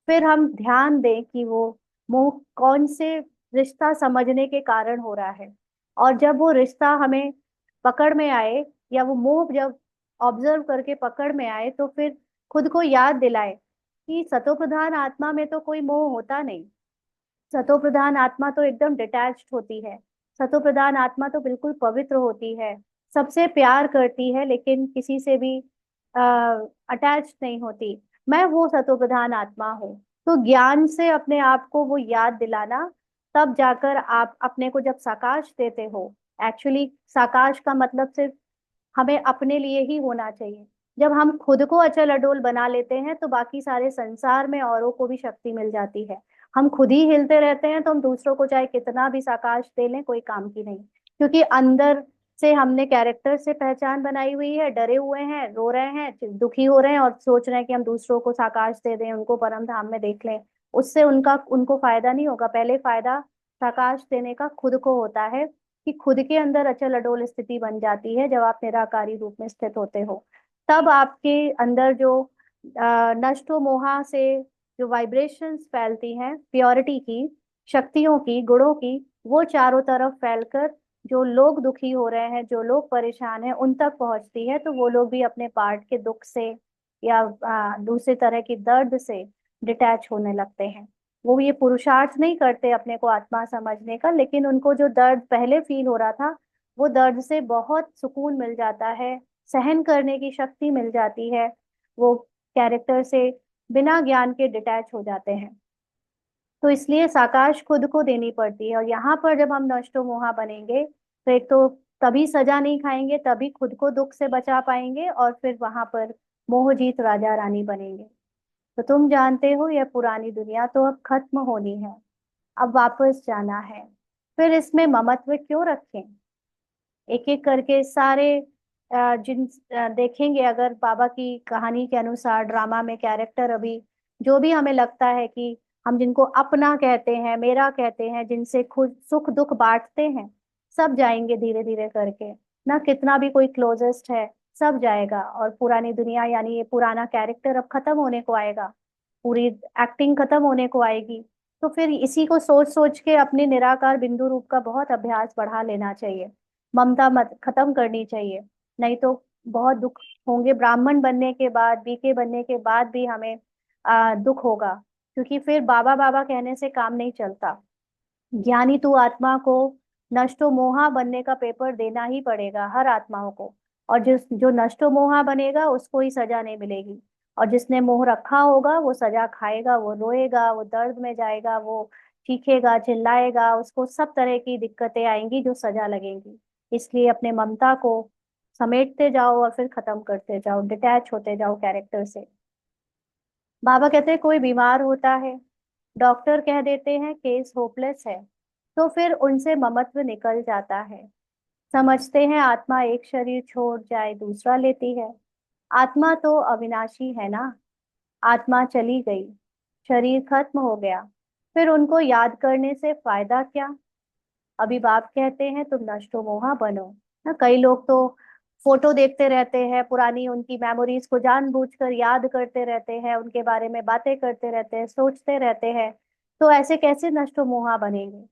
फिर हम ध्यान दें कि वो मोह कौन से रिश्ता समझने के कारण हो रहा है। और जब वो रिश्ता हमें पकड़ में आए, या वो मोह जब ऑब्जर्व करके पकड़ में आए, तो फिर खुद को याद दिलाए कि सतो प्रधान आत्मा में तो कोई मोह होता नहीं। सतो प्रधान आत्मा तो एकदम डिटैच्ड होती है। सतो प्रधान आत्मा तो बिल्कुल पवित्र होती है, सबसे प्यार करती है, लेकिन किसी से भी अटैच नहीं होती। मैं वो सतो प्रधान आत्मा हूँ। तो ज्ञान से अपने आप को वो याद दिलाना, तब जाकर आप अपने को जब साकाश देते हो, एक्चुअली साकाश का मतलब सिर्फ हमें अपने लिए ही होना चाहिए। जब हम खुद को अचल अडोल बना लेते हैं, तो बाकी सारे संसार में औरों को भी शक्ति मिल जाती है। हम खुद ही हिलते रहते हैं, तो हम दूसरों को चाहे कितना भी साकाश दे लें, कोई काम की नहीं। क्योंकि अंदर से हमने कैरेक्टर से पहचान बनाई हुई है, डरे हुए हैं, रो रहे हैं, दुखी हो रहे हैं, और सोच रहे हैं कि हम दूसरों को साकाश दे दें, उनको परम धाम में देख लें। उससे उनका उनको फायदा नहीं होगा। पहले फायदा साकाश देने का खुद को होता है, कि खुद के अंदर अचल अडोल स्थिति बन जाती है जब आप निराकारी रूप में स्थित होते हो। तब आपके अंदर जो नष्टो मोहा से जो वाइब्रेशंस फैलती हैं, प्योरिटी की, शक्तियों की, गुणों की, वो चारों तरफ फैलकर जो लोग दुखी हो रहे हैं, जो लोग परेशान हैं, उन तक पहुंचती है। तो वो लोग भी अपने पार्ट के दुख से या दूसरे तरह की दर्द से डिटैच होने लगते हैं। वो ये पुरुषार्थ नहीं करते अपने को आत्मा समझने का, लेकिन उनको जो दर्द पहले फील हो रहा था, वो दर्द से बहुत सुकून मिल जाता है, सहन करने की शक्ति मिल जाती है। वो कैरेक्टर से बिना ज्ञान के डिटैच हो जाते हैं। तो इसलिए साकाश खुद को देनी पड़ती है। और यहाँ पर जब हम नष्टो मोहा बनेंगे, तो एक तो तभी सजा नहीं खाएंगे, तभी खुद को दुख से बचा पाएंगे, और फिर वहां पर मोहजीत राजा रानी बनेंगे। तो तुम जानते हो, यह पुरानी दुनिया तो अब खत्म होनी है, अब वापस जाना है। फिर इसमें ममत्व क्यों रखें? एक एक करके सारे जिन देखेंगे, अगर बाबा की कहानी के अनुसार ड्रामा में कैरेक्टर अभी जो भी हमें लगता है कि हम जिनको अपना कहते हैं, मेरा कहते हैं, जिनसे खुद सुख दुख बांटते हैं, सब जाएंगे धीरे धीरे करके ना। कितना भी कोई क्लोजेस्ट है, सब जाएगा, और पुरानी दुनिया यानी ये पुराना कैरेक्टर अब खत्म होने को आएगा, पूरी एक्टिंग खत्म होने को आएगी। तो फिर इसी को सोच सोच के अपने निराकार बिंदु रूप का बहुत अभ्यास बढ़ा लेना चाहिए। ममता मत खत्म करनी चाहिए, नहीं तो बहुत दुख होंगे। ब्राह्मण बनने के बाद, बीके बनने के बाद भी हमें दुख होगा, क्योंकि फिर बाबा बाबा कहने से काम नहीं चलता। ज्ञानी तू आत्मा को नष्टो मोहा बनने का पेपर देना ही पड़ेगा हर आत्माओं को। और जिस जो नष्टो मोहा बनेगा उसको ही सजा नहीं मिलेगी, और जिसने मोह रखा होगा वो सजा खाएगा, वो रोएगा, वो दर्द में जाएगा, वो चीखेगा, चिल्लाएगा, उसको सब तरह की दिक्कतें आएंगी जो सजा लगेंगी। इसलिए अपने ममता को समेटते जाओ, और फिर खत्म करते जाओ, डिटैच होते जाओ कैरेक्टर से। बाबा कहते हैं कोई बीमार होता है, डॉक्टर कह देते हैं केस होपलेस है, तो फिर उनसे ममत्व निकल जाता है। समझते हैं आत्मा एक शरीर छोड़ जाए दूसरा लेती है। आत्मा तो अविनाशी है ना, आत्मा चली गई, शरीर खत्म हो गया, फिर उनको याद करने से फायदा क्या। अभी बाप कहते हैं तुम नष्टो मोहा बनो। ना कई लोग तो फोटो देखते रहते हैं, पुरानी उनकी मेमोरीज को जानबूझकर याद करते रहते हैं, उनके बारे में बातें करते रहते हैं, सोचते रहते हैं। तो ऐसे कैसे नष्टो मोहा बनेंगे।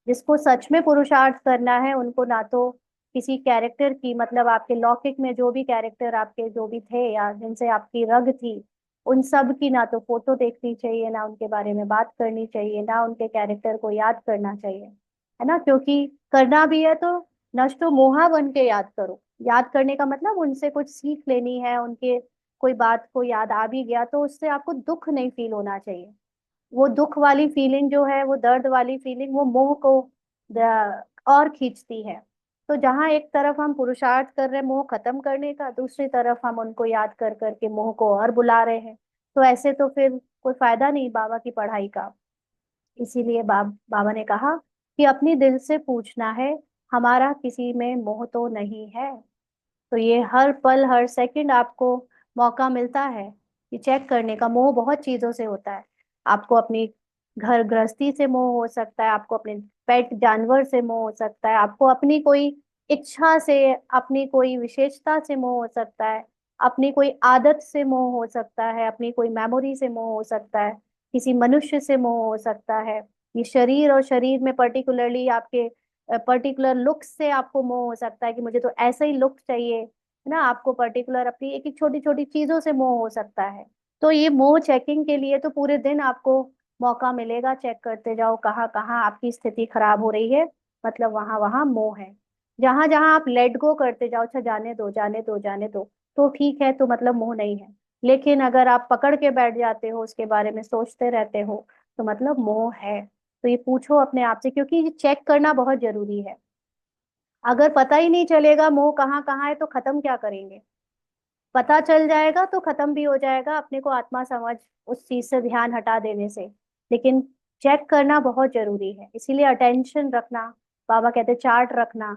जिसको सच में पुरुषार्थ करना है उनको ना तो किसी कैरेक्टर की, मतलब आपके लौकिक में जो भी कैरेक्टर आपके जो भी थे या जिनसे आपकी रग थी, उन सब की ना तो फोटो देखनी चाहिए, ना उनके बारे में बात करनी चाहिए, ना उनके कैरेक्टर को याद करना चाहिए। है ना, क्योंकि करना भी है तो नष्टो मोहा बन के याद करो। याद करने का मतलब उनसे कुछ सीख लेनी है, उनके कोई बात को याद आ भी गया तो उससे आपको दुख नहीं फील होना चाहिए। वो दुख वाली फीलिंग जो है, वो दर्द वाली फीलिंग, वो मोह को और खींचती है। तो जहां एक तरफ हम पुरुषार्थ कर रहे हैं मोह खत्म करने का, दूसरी तरफ हम उनको याद कर करके मोह को और बुला रहे हैं, तो ऐसे तो फिर कोई फायदा नहीं बाबा की पढ़ाई का। इसीलिए बाबा ने कहा कि अपनी दिल से पूछना है, हमारा किसी में मोह तो नहीं है। तो ये हर पल हर सेकंड आपको मौका मिलता है कि चेक करने का। मोह बहुत चीजों से होता है। आपको अपनी घर गृहस्थी से मोह हो सकता है, आपको अपने पेट जानवर से मोह हो सकता है, आपको अपनी कोई इच्छा से, अपनी कोई विशेषता से मोह हो सकता है, अपनी कोई आदत से मोह हो सकता है, अपनी कोई मेमोरी से मोह हो सकता है, किसी मनुष्य से मोह हो सकता है। ये शरीर और शरीर में पर्टिकुलरली आपके पर्टिकुलर लुक से आपको मोह हो सकता है कि मुझे तो ऐसा ही लुक चाहिए। है ना, आपको पर्टिकुलर अपनी एक एक छोटी छोटी चीजों से मोह हो सकता है। तो ये मोह चेकिंग के लिए तो पूरे दिन आपको मौका मिलेगा, चेक करते जाओ कहाँ कहाँ आपकी स्थिति खराब हो रही है, मतलब वहां वहां मोह है। जहां जहां आप लेट गो करते जाओ, अच्छा जाने दो जाने दो जाने दो, तो ठीक है, तो मतलब मोह नहीं है। लेकिन अगर आप पकड़ के बैठ जाते हो, उसके बारे में सोचते रहते हो, तो मतलब मोह है। तो ये पूछो अपने आप से, क्योंकि ये चेक करना बहुत जरूरी है। अगर पता ही नहीं चलेगा मोह कहाँ कहाँ है तो खत्म क्या करेंगे। पता चल जाएगा तो खत्म भी हो जाएगा, अपने को आत्मा समझ उस चीज से ध्यान हटा देने से। लेकिन चेक करना बहुत जरूरी है, इसीलिए अटेंशन रखना, बाबा कहते चार्ट रखना,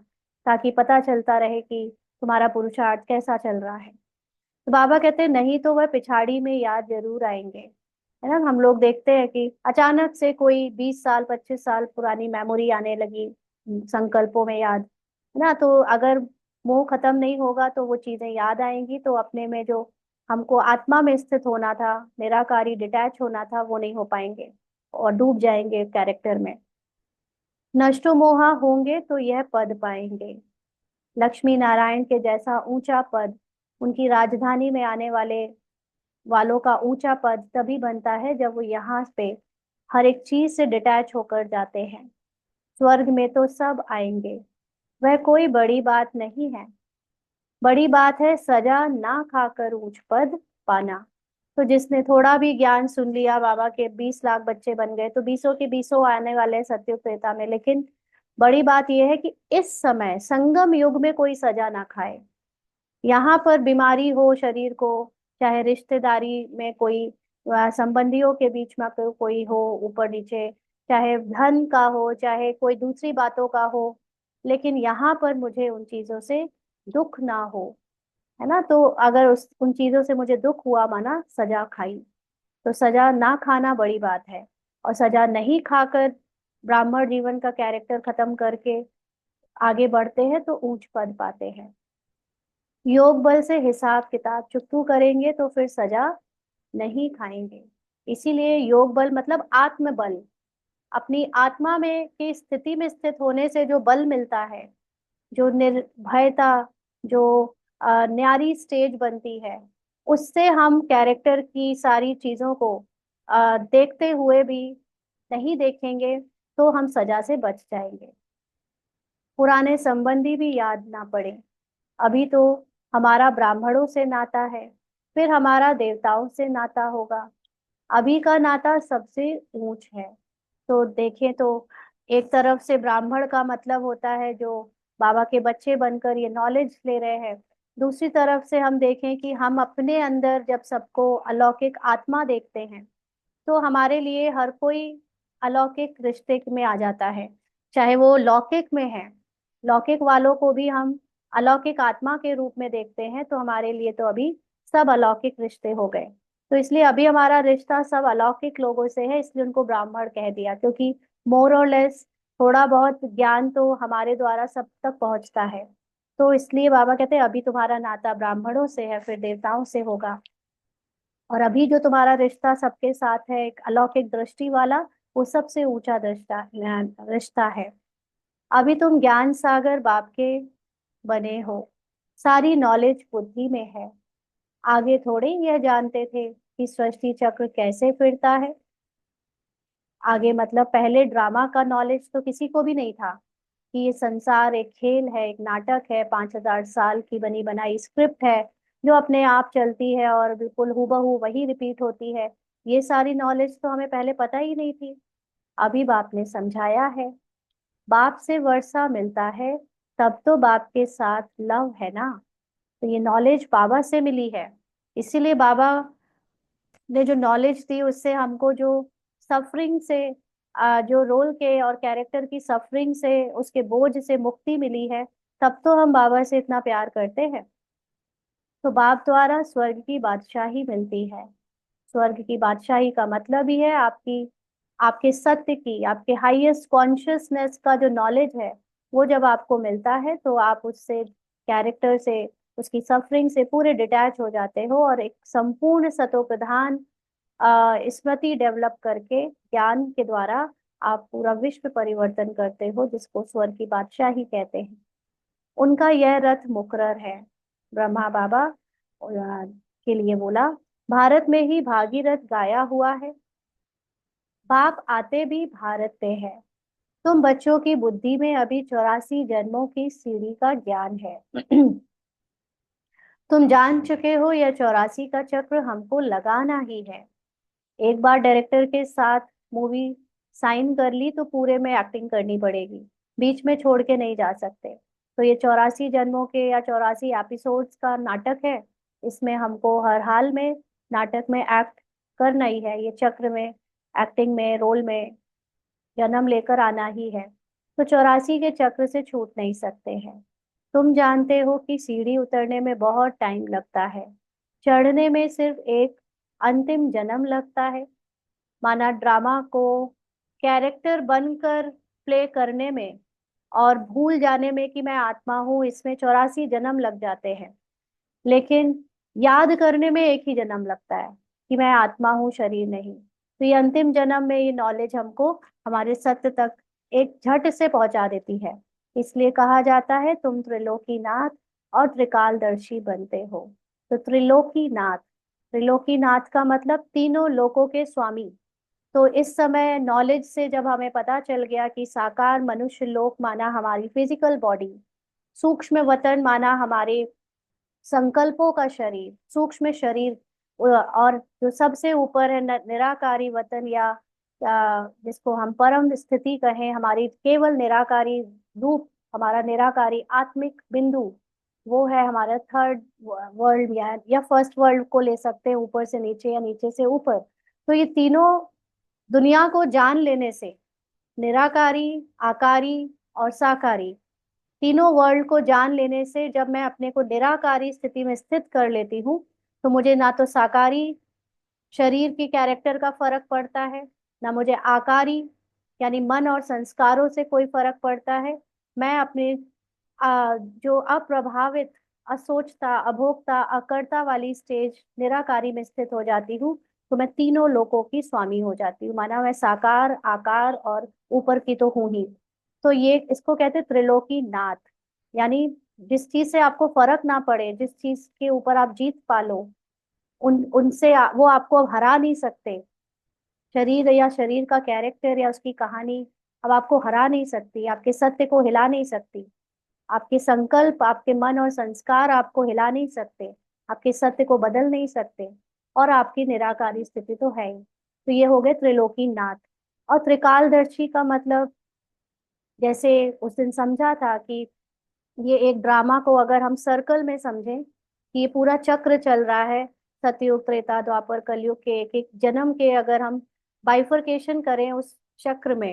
ताकि पता चलता रहे कि तुम्हारा पुरुषार्थ कैसा चल रहा है। तो बाबा कहते नहीं तो वह पिछाड़ी में याद जरूर आएंगे। है ना, हम लोग देखते हैं कि अचानक से कोई 20 साल 25 साल पुरानी मेमोरी आने लगी, संकल्पों में याद। है ना, तो अगर मोह खत्म नहीं होगा तो वो चीजें याद आएंगी, तो अपने में जो हमको आत्मा में स्थित होना था, निराकारी डिटैच होना था, वो नहीं हो पाएंगे और डूब जाएंगे कैरेक्टर में। नष्टो मोहा होंगे तो यह पद पाएंगे। लक्ष्मी नारायण के जैसा ऊंचा पद, उनकी राजधानी में आने वाले वालों का ऊंचा पद तभी बनता है जब वो यहाँ पे हर एक चीज से डिटैच होकर जाते हैं। स्वर्ग में तो सब आएंगे, वह कोई बड़ी बात नहीं है। बड़ी बात है सजा ना खाकर ऊंच पद पाना। तो जिसने थोड़ा भी ज्ञान सुन लिया, बाबा के 20 लाख बच्चे बन गए तो बीसों के बीसों आने वाले हैं सत्युग त्रेता में। लेकिन बड़ी बात यह है कि इस समय संगम युग में कोई सजा ना खाए। यहाँ पर बीमारी हो शरीर को, चाहे रिश्तेदारी में कोई संबंधियों के बीच में कोई हो ऊपर नीचे, चाहे धन का हो, चाहे कोई दूसरी बातों का हो, लेकिन यहाँ पर मुझे उन चीजों से दुख ना हो। है ना, तो अगर उस उन चीजों से मुझे दुख हुआ, माना सजा खाई। तो सजा ना खाना बड़ी बात है, और सजा नहीं खाकर ब्राह्मण जीवन का कैरेक्टर खत्म करके आगे बढ़ते हैं तो ऊंच पद पाते हैं। योग बल से हिसाब किताब चुकतू करेंगे तो फिर सजा नहीं खाएंगे। इसीलिए योग बल मतलब आत्म बल, अपनी आत्मा में की स्थिति में स्थित होने से जो बल मिलता है, जो निर्भयता, जो न्यारी स्टेज बनती है, उससे हम कैरेक्टर की सारी चीजों को देखते हुए भी नहीं देखेंगे तो हम सजा से बच जाएंगे। पुराने संबंधी भी याद ना पड़े। अभी तो हमारा ब्राह्मणों से नाता है, फिर हमारा देवताओं से नाता होगा। अभी का नाता सबसे ऊंच है। तो देखें तो एक तरफ से ब्राह्मण का मतलब होता है जो बाबा के बच्चे बनकर ये नॉलेज ले रहे हैं। दूसरी तरफ से हम देखें कि हम अपने अंदर जब सबको अलौकिक आत्मा देखते हैं, तो हमारे लिए हर कोई अलौकिक रिश्ते में आ जाता है, चाहे वो लौकिक में है। लौकिक वालों को भी हम अलौकिक आत्मा के रूप में देखते हैं, तो हमारे लिए तो अभी सब अलौकिक रिश्ते हो गए। तो इसलिए अभी हमारा रिश्ता सब अलौकिक लोगों से है, इसलिए उनको ब्राह्मण कह दिया, क्योंकि मोर और लेस थोड़ा बहुत ज्ञान तो हमारे द्वारा सब तक पहुंचता है। तो इसलिए बाबा कहते हैं अभी तुम्हारा नाता ब्राह्मणों से है, फिर देवताओं से होगा। और अभी जो तुम्हारा रिश्ता सबके साथ है, एक अलौकिक दृष्टि वाला, वो सबसे ऊंचा रिश्ता है। अभी तुम ज्ञान सागर बाप के बने हो, सारी नॉलेज बुद्धि में है। आगे थोड़े यह जानते थे कि सृष्टि चक्र कैसे फिरता है। आगे मतलब पहले ड्रामा का नॉलेज तो किसी को भी नहीं था कि ये संसार एक खेल है, एक नाटक है, 5,000 साल की बनी बनाई स्क्रिप्ट है जो अपने आप चलती है और बिल्कुल हूबहू वही रिपीट होती है। ये सारी नॉलेज तो हमें पहले पता ही नहीं थी। अभी बाप ने समझाया है। बाप से वर्षा मिलता है, तब तो बाप के साथ लव है ना। तो ये नॉलेज बाबा से मिली है। इसीलिए बाबा ने जो नॉलेज दी उससे हमको जो सफरिंग से, जो रोल के और कैरेक्टर की सफरिंग से, उसके बोझ से मुक्ति मिली है, तब तो हम बाबा से इतना प्यार करते हैं। तो बाप द्वारा स्वर्ग की बादशाही मिलती है। स्वर्ग की बादशाही का मतलब ही है आपकी, आपके सत्य की, आपके हाईएस्ट कॉन्शियसनेस का जो नॉलेज है, वो जब आपको मिलता है तो आप उससे, कैरेक्टर से, उसकी सफरिंग से पूरे डिटैच हो जाते हो और एक संपूर्ण सतोप्रधान स्मृति डेवलप करके ज्ञान के द्वारा आप पूरा विश्व परिवर्तन करते हो, जिसको स्वर्ग की बादशाही कहते हैं। उनका यह रथ मुकर्रर है। ब्रह्मा बाबा के लिए बोला, भारत में ही भागीरथ गाया हुआ है। बाप आते भी भारत पे है। तुम बच्चों की बुद्धि में अभी 84 जन्मों की सीढ़ी का ज्ञान है। तुम जान चुके हो यह 84 का चक्र हमको लगाना ही है। एक बार डायरेक्टर के साथ मूवी साइन कर ली तो पूरे में एक्टिंग करनी पड़ेगी, बीच में छोड़ के नहीं जा सकते। तो ये 84 जन्मों के या 84 एपिसोड्स का नाटक है। इसमें हमको हर हाल में नाटक में एक्ट करना ही है, ये चक्र में, एक्टिंग में, रोल में जन्म लेकर आना ही है। तो 84 के चक्र से छूट नहीं सकते हैं। तुम जानते हो कि सीढ़ी उतरने में बहुत टाइम लगता है, चढ़ने में सिर्फ एक अंतिम जन्म लगता है। माना ड्रामा को कैरेक्टर बनकर प्ले करने में और भूल जाने में कि मैं आत्मा हूँ, इसमें 84 जन्म लग जाते हैं। लेकिन याद करने में एक ही जन्म लगता है कि मैं आत्मा हूँ, शरीर नहीं। तो ये अंतिम जन्म में ये नॉलेज हमको हमारे सत्य तक एक झट से पहुंचा देती है। इसलिए कहा जाता है तुम त्रिलोकीनाथ और त्रिकालदर्शी बनते हो। तो त्रिलोकीनाथ, त्रिलोकीनाथ का मतलब तीनों लोकों के स्वामी। तो इस समय नॉलेज से जब हमें पता चल गया कि साकार मनुष्य लोक माना हमारी फिजिकल बॉडी, सूक्ष्म वतन माना हमारे संकल्पों का शरीर, सूक्ष्म शरीर, और जो सबसे ऊपर है निराकारी वतन, या जिसको हम परम स्थिति कहें, हमारी केवल निराकारी रूप, हमारा निराकारी आत्मिक बिंदु, वो है हमारा थर्ड वर्ल्ड, या फर्स्ट वर्ल्ड को ले सकते हैं, ऊपर से नीचे या नीचे से ऊपर। तो ये तीनों दुनिया को जान लेने से, निराकारी, आकारी और साकारी, तीनों वर्ल्ड को जान लेने से जब मैं अपने को निराकारी स्थिति में स्थित कर लेती हूँ, तो मुझे ना तो साकारी शरीर की कैरेक्टर का फर्क पड़ता है, ना मुझे आकारी यानी मन और संस्कारों से कोई फर्क पड़ता है। मैं अपने जो अप्रभावित, असोचता, अभोक्ता, अकर्ता वाली स्टेज निराकारी में स्थित हो जाती हूँ। तो मैं तीनों लोकों की स्वामी हो जाती हूँ, माना मैं साकार, आकार और ऊपर की तो हूं ही। तो ये इसको कहते हैं त्रिलोकी नाथ। यानी जिस चीज से आपको फर्क ना पड़े, जिस चीज के ऊपर आप जीत पा लो, वो आपको अब हरा नहीं सकते। शरीर या शरीर का कैरेक्टर या उसकी कहानी अब आपको हरा नहीं सकती, आपके सत्य को हिला नहीं सकती, आपके संकल्प, आपके मन और संस्कार आपको हिला नहीं सकते, आपके सत्य को बदल नहीं सकते, और आपकी निराकारी स्थिति तो है ही। तो ये हो गए त्रिलोकी नाथ। और त्रिकालदर्शी का मतलब, जैसे उस दिन समझा था कि ये एक ड्रामा को अगर हम सर्कल में समझें कि ये पूरा चक्र चल रहा है, सतयुग, त्रेता, द्वापर, कलयुग के एक एक जन्म के अगर हम बाइफरकेशन करें उस चक्र में,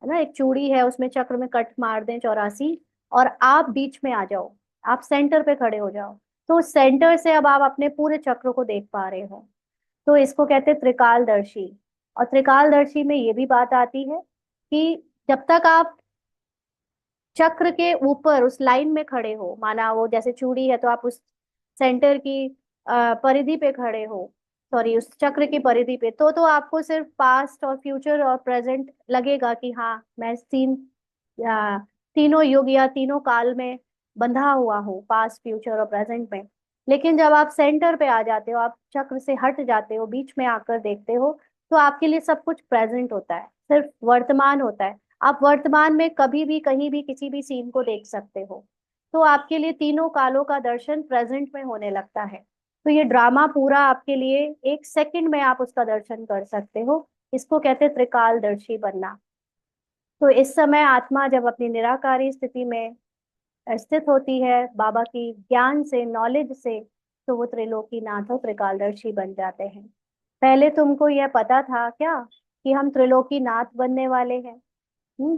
है ना, एक चूड़ी है उसमें चक्र में कट मार दें 84, और आप बीच में आ जाओ, आप सेंटर पे खड़े हो जाओ, तो सेंटर से अब आप अपने पूरे चक्र को देख पा रहे हो। तो इसको कहते हैं त्रिकालदर्शी। और त्रिकालदर्शी में ये भी बात आती है कि जब तक आप चक्र के ऊपर उस लाइन में खड़े हो, माना वो जैसे चूड़ी है तो आप उस सेंटर की परिधि पे खड़े हो, सॉरी उस चक्र की परिधि पे, तो आपको सिर्फ पास्ट और फ्यूचर और प्रेजेंट लगेगा कि हाँ मैं आ, तीनों युग या तीनों काल में बंधा हुआ हूँ, पास्ट फ्यूचर और प्रेजेंट में। लेकिन जब आप सेंटर पे आ जाते हो, आप चक्र से हट जाते हो, बीच में आकर देखते हो, तो आपके लिए सब कुछ प्रेजेंट होता है, सिर्फ वर्तमान होता है। आप वर्तमान में कभी भी कहीं भी किसी भी सीन को देख सकते हो। तो आपके लिए तीनों कालों का दर्शन प्रेजेंट में होने लगता है। तो ये ड्रामा पूरा आपके लिए एक सेकंड में आप उसका दर्शन कर सकते हो। इसको कहते हैं त्रिकालदर्शी बनना। तो इस समय आत्मा जब अपनी निराकारी स्थिति में स्थित होती है, बाबा की ज्ञान से, नॉलेज से, तो वो त्रिलोकीनाथ और त्रिकालदर्शी बन जाते हैं। पहले तुमको यह पता था क्या कि हम त्रिलोकीनाथ बनने वाले हैं?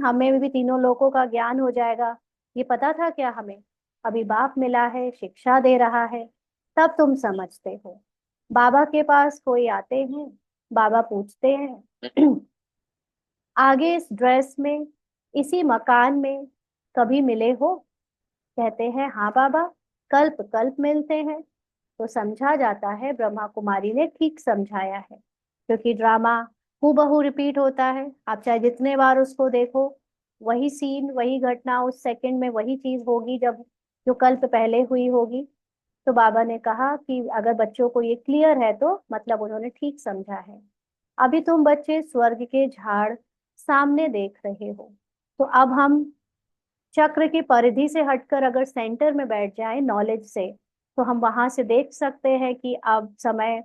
हमें भी तीनों लोकों का ज्ञान हो जाएगा, ये पता था क्या हमें? अभी बाप मिला है, शिक्षा दे रहा है, तब तुम समझते हो। बाबा के पास कोई आते हैं, बाबा पूछते हैं आगे इस ड्रेस में, इसी मकान में कभी मिले हो? कहते हैं हाँ बाबा, कल्प कल्प मिलते हैं। तो समझा जाता है ब्रह्मा कुमारी ने ठीक समझाया है, क्योंकि ड्रामा हूबहू रिपीट होता है। आप चाहे जितने बार उसको देखो, वही सीन, वही घटना, उस सेकंड में वही चीज होगी जब जो कल्प पहले हुई होगी। तो बाबा ने कहा कि अगर बच्चों को ये क्लियर है तो मतलब उन्होंने ठीक समझा है। अभी तुम बच्चे स्वर्ग के झाड़ सामने देख रहे हो। तो अब हम चक्र की परिधि से हटकर अगर सेंटर में बैठ जाए नॉलेज से, तो हम वहां से देख सकते हैं कि अब समय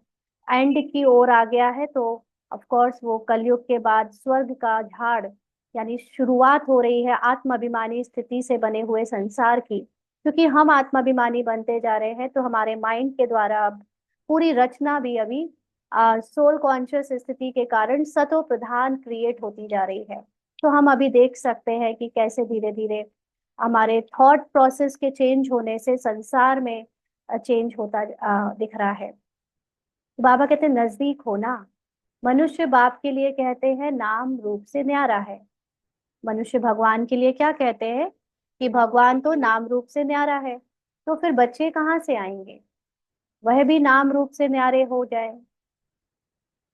एंड की ओर आ गया है। तो ऑफ कोर्स वो कलयुग के बाद स्वर्ग का झाड़, यानी शुरुआत हो रही है आत्माभिमानी स्थिति से बने हुए संसार की। क्योंकि हम आत्माभिमानी बनते जा रहे हैं, तो हमारे माइंड के द्वारा अब पूरी रचना भी अभी सोल कॉन्शियस स्थिति के कारण सतो प्रधान क्रिएट होती जा रही है। तो हम अभी देख सकते हैं कि कैसे धीरे धीरे हमारे थॉट प्रोसेस के चेंज होने से संसार में चेंज होता दिख रहा है। तो बाबा कहते हैं नजदीक होना। मनुष्य बाप के लिए कहते हैं नाम रूप से न्यारा है। मनुष्य भगवान के लिए क्या कहते हैं कि भगवान तो नाम रूप से न्यारा है। तो फिर बच्चे कहाँ से आएंगे? वह भी नाम रूप से न्यारे हो जाए,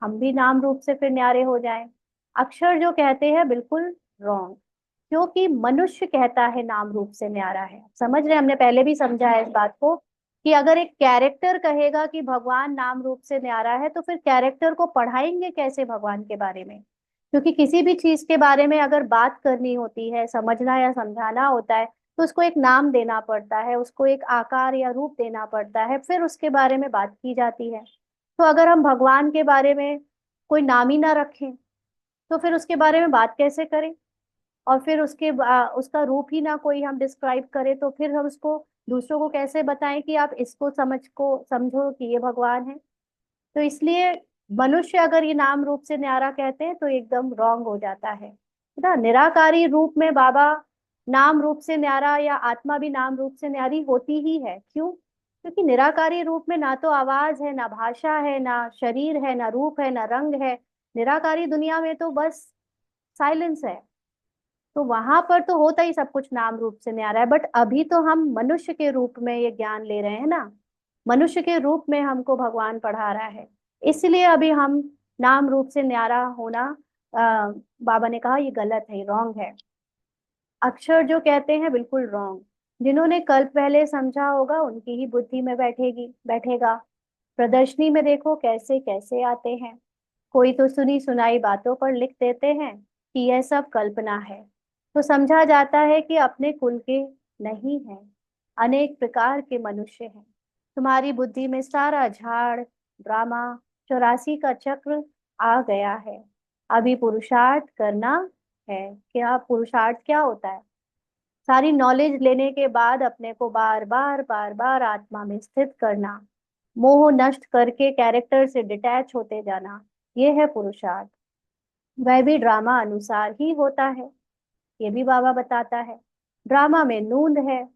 हम भी नाम रूप से फिर न्यारे हो जाएं। अक्षर जो कहते हैं बिल्कुल रॉन्ग, क्योंकि मनुष्य कहता है नाम रूप से न्यारा है। समझ रहे हैं? हमने पहले भी समझा है इस बात को कि अगर एक कैरेक्टर कहेगा कि भगवान नाम रूप से न्यारा है, तो फिर कैरेक्टर को पढ़ाएंगे कैसे भगवान के बारे में? क्योंकि किसी भी चीज के बारे में अगर बात करनी होती है, समझना या समझाना होता है, तो उसको एक नाम देना पड़ता है, उसको एक आकार या रूप देना पड़ता है, फिर उसके बारे में बात की जाती है। तो अगर हम भगवान के बारे में कोई नाम ही ना रखें, तो फिर उसके बारे में बात कैसे करें? और फिर उसका रूप ही ना कोई हम डिस्क्राइब करें, तो फिर हम उसको दूसरों को कैसे बताएं कि आप इसको समझो कि ये भगवान है? तो इसलिए मनुष्य अगर ये नाम रूप से न्यारा कहते हैं तो एकदम रॉन्ग हो जाता है ना। निराकारी रूप में बाबा नाम रूप से न्यारा, या आत्मा भी नाम रूप से न्यारी होती ही है। क्यों? क्योंकि निराकारी रूप में ना तो आवाज है, ना भाषा है, ना शरीर है, ना रूप है, ना रंग है। निराकारी दुनिया में तो बस साइलेंस है। तो वहां पर तो होता ही सब कुछ नाम रूप से न्यारा है। बट अभी तो हम मनुष्य के रूप में ये ज्ञान ले रहे हैं ना, मनुष्य के रूप में हमको भगवान पढ़ा रहा है। इसलिए अभी हम नाम रूप से न्यारा होना, बाबा ने कहा ये गलत है, रॉन्ग है। अक्षर जो कहते हैं बिल्कुल रॉन्ग। जिन्होंने कल पहले समझा होगा उनकी ही बुद्धि में बैठेगा। प्रदर्शनी में देखो कैसे कैसे आते हैं। कोई तो सुनी सुनाई बातों पर लिख देते हैं कि यह सब कल्पना है। तो समझा जाता है कि अपने कुल के नहीं है, अनेक प्रकार के मनुष्य हैं। तुम्हारी बुद्धि में सारा झाड़, ड्रामा, 84 का चक्र आ गया है। अभी पुरुषार्थ करना है। क्या पुरुषार्थ क्या होता है? सारी नॉलेज लेने के बाद अपने को बार बार बार बार आत्मा में स्थित करना, मोह नष्ट करके कैरेक्टर से डिटैच होते जाना, ये है पुरुषार्थ। वह भी ड्रामा अनुसार ही होता है, ये भी बाबा बताता है। ड्रामा में नूंद है।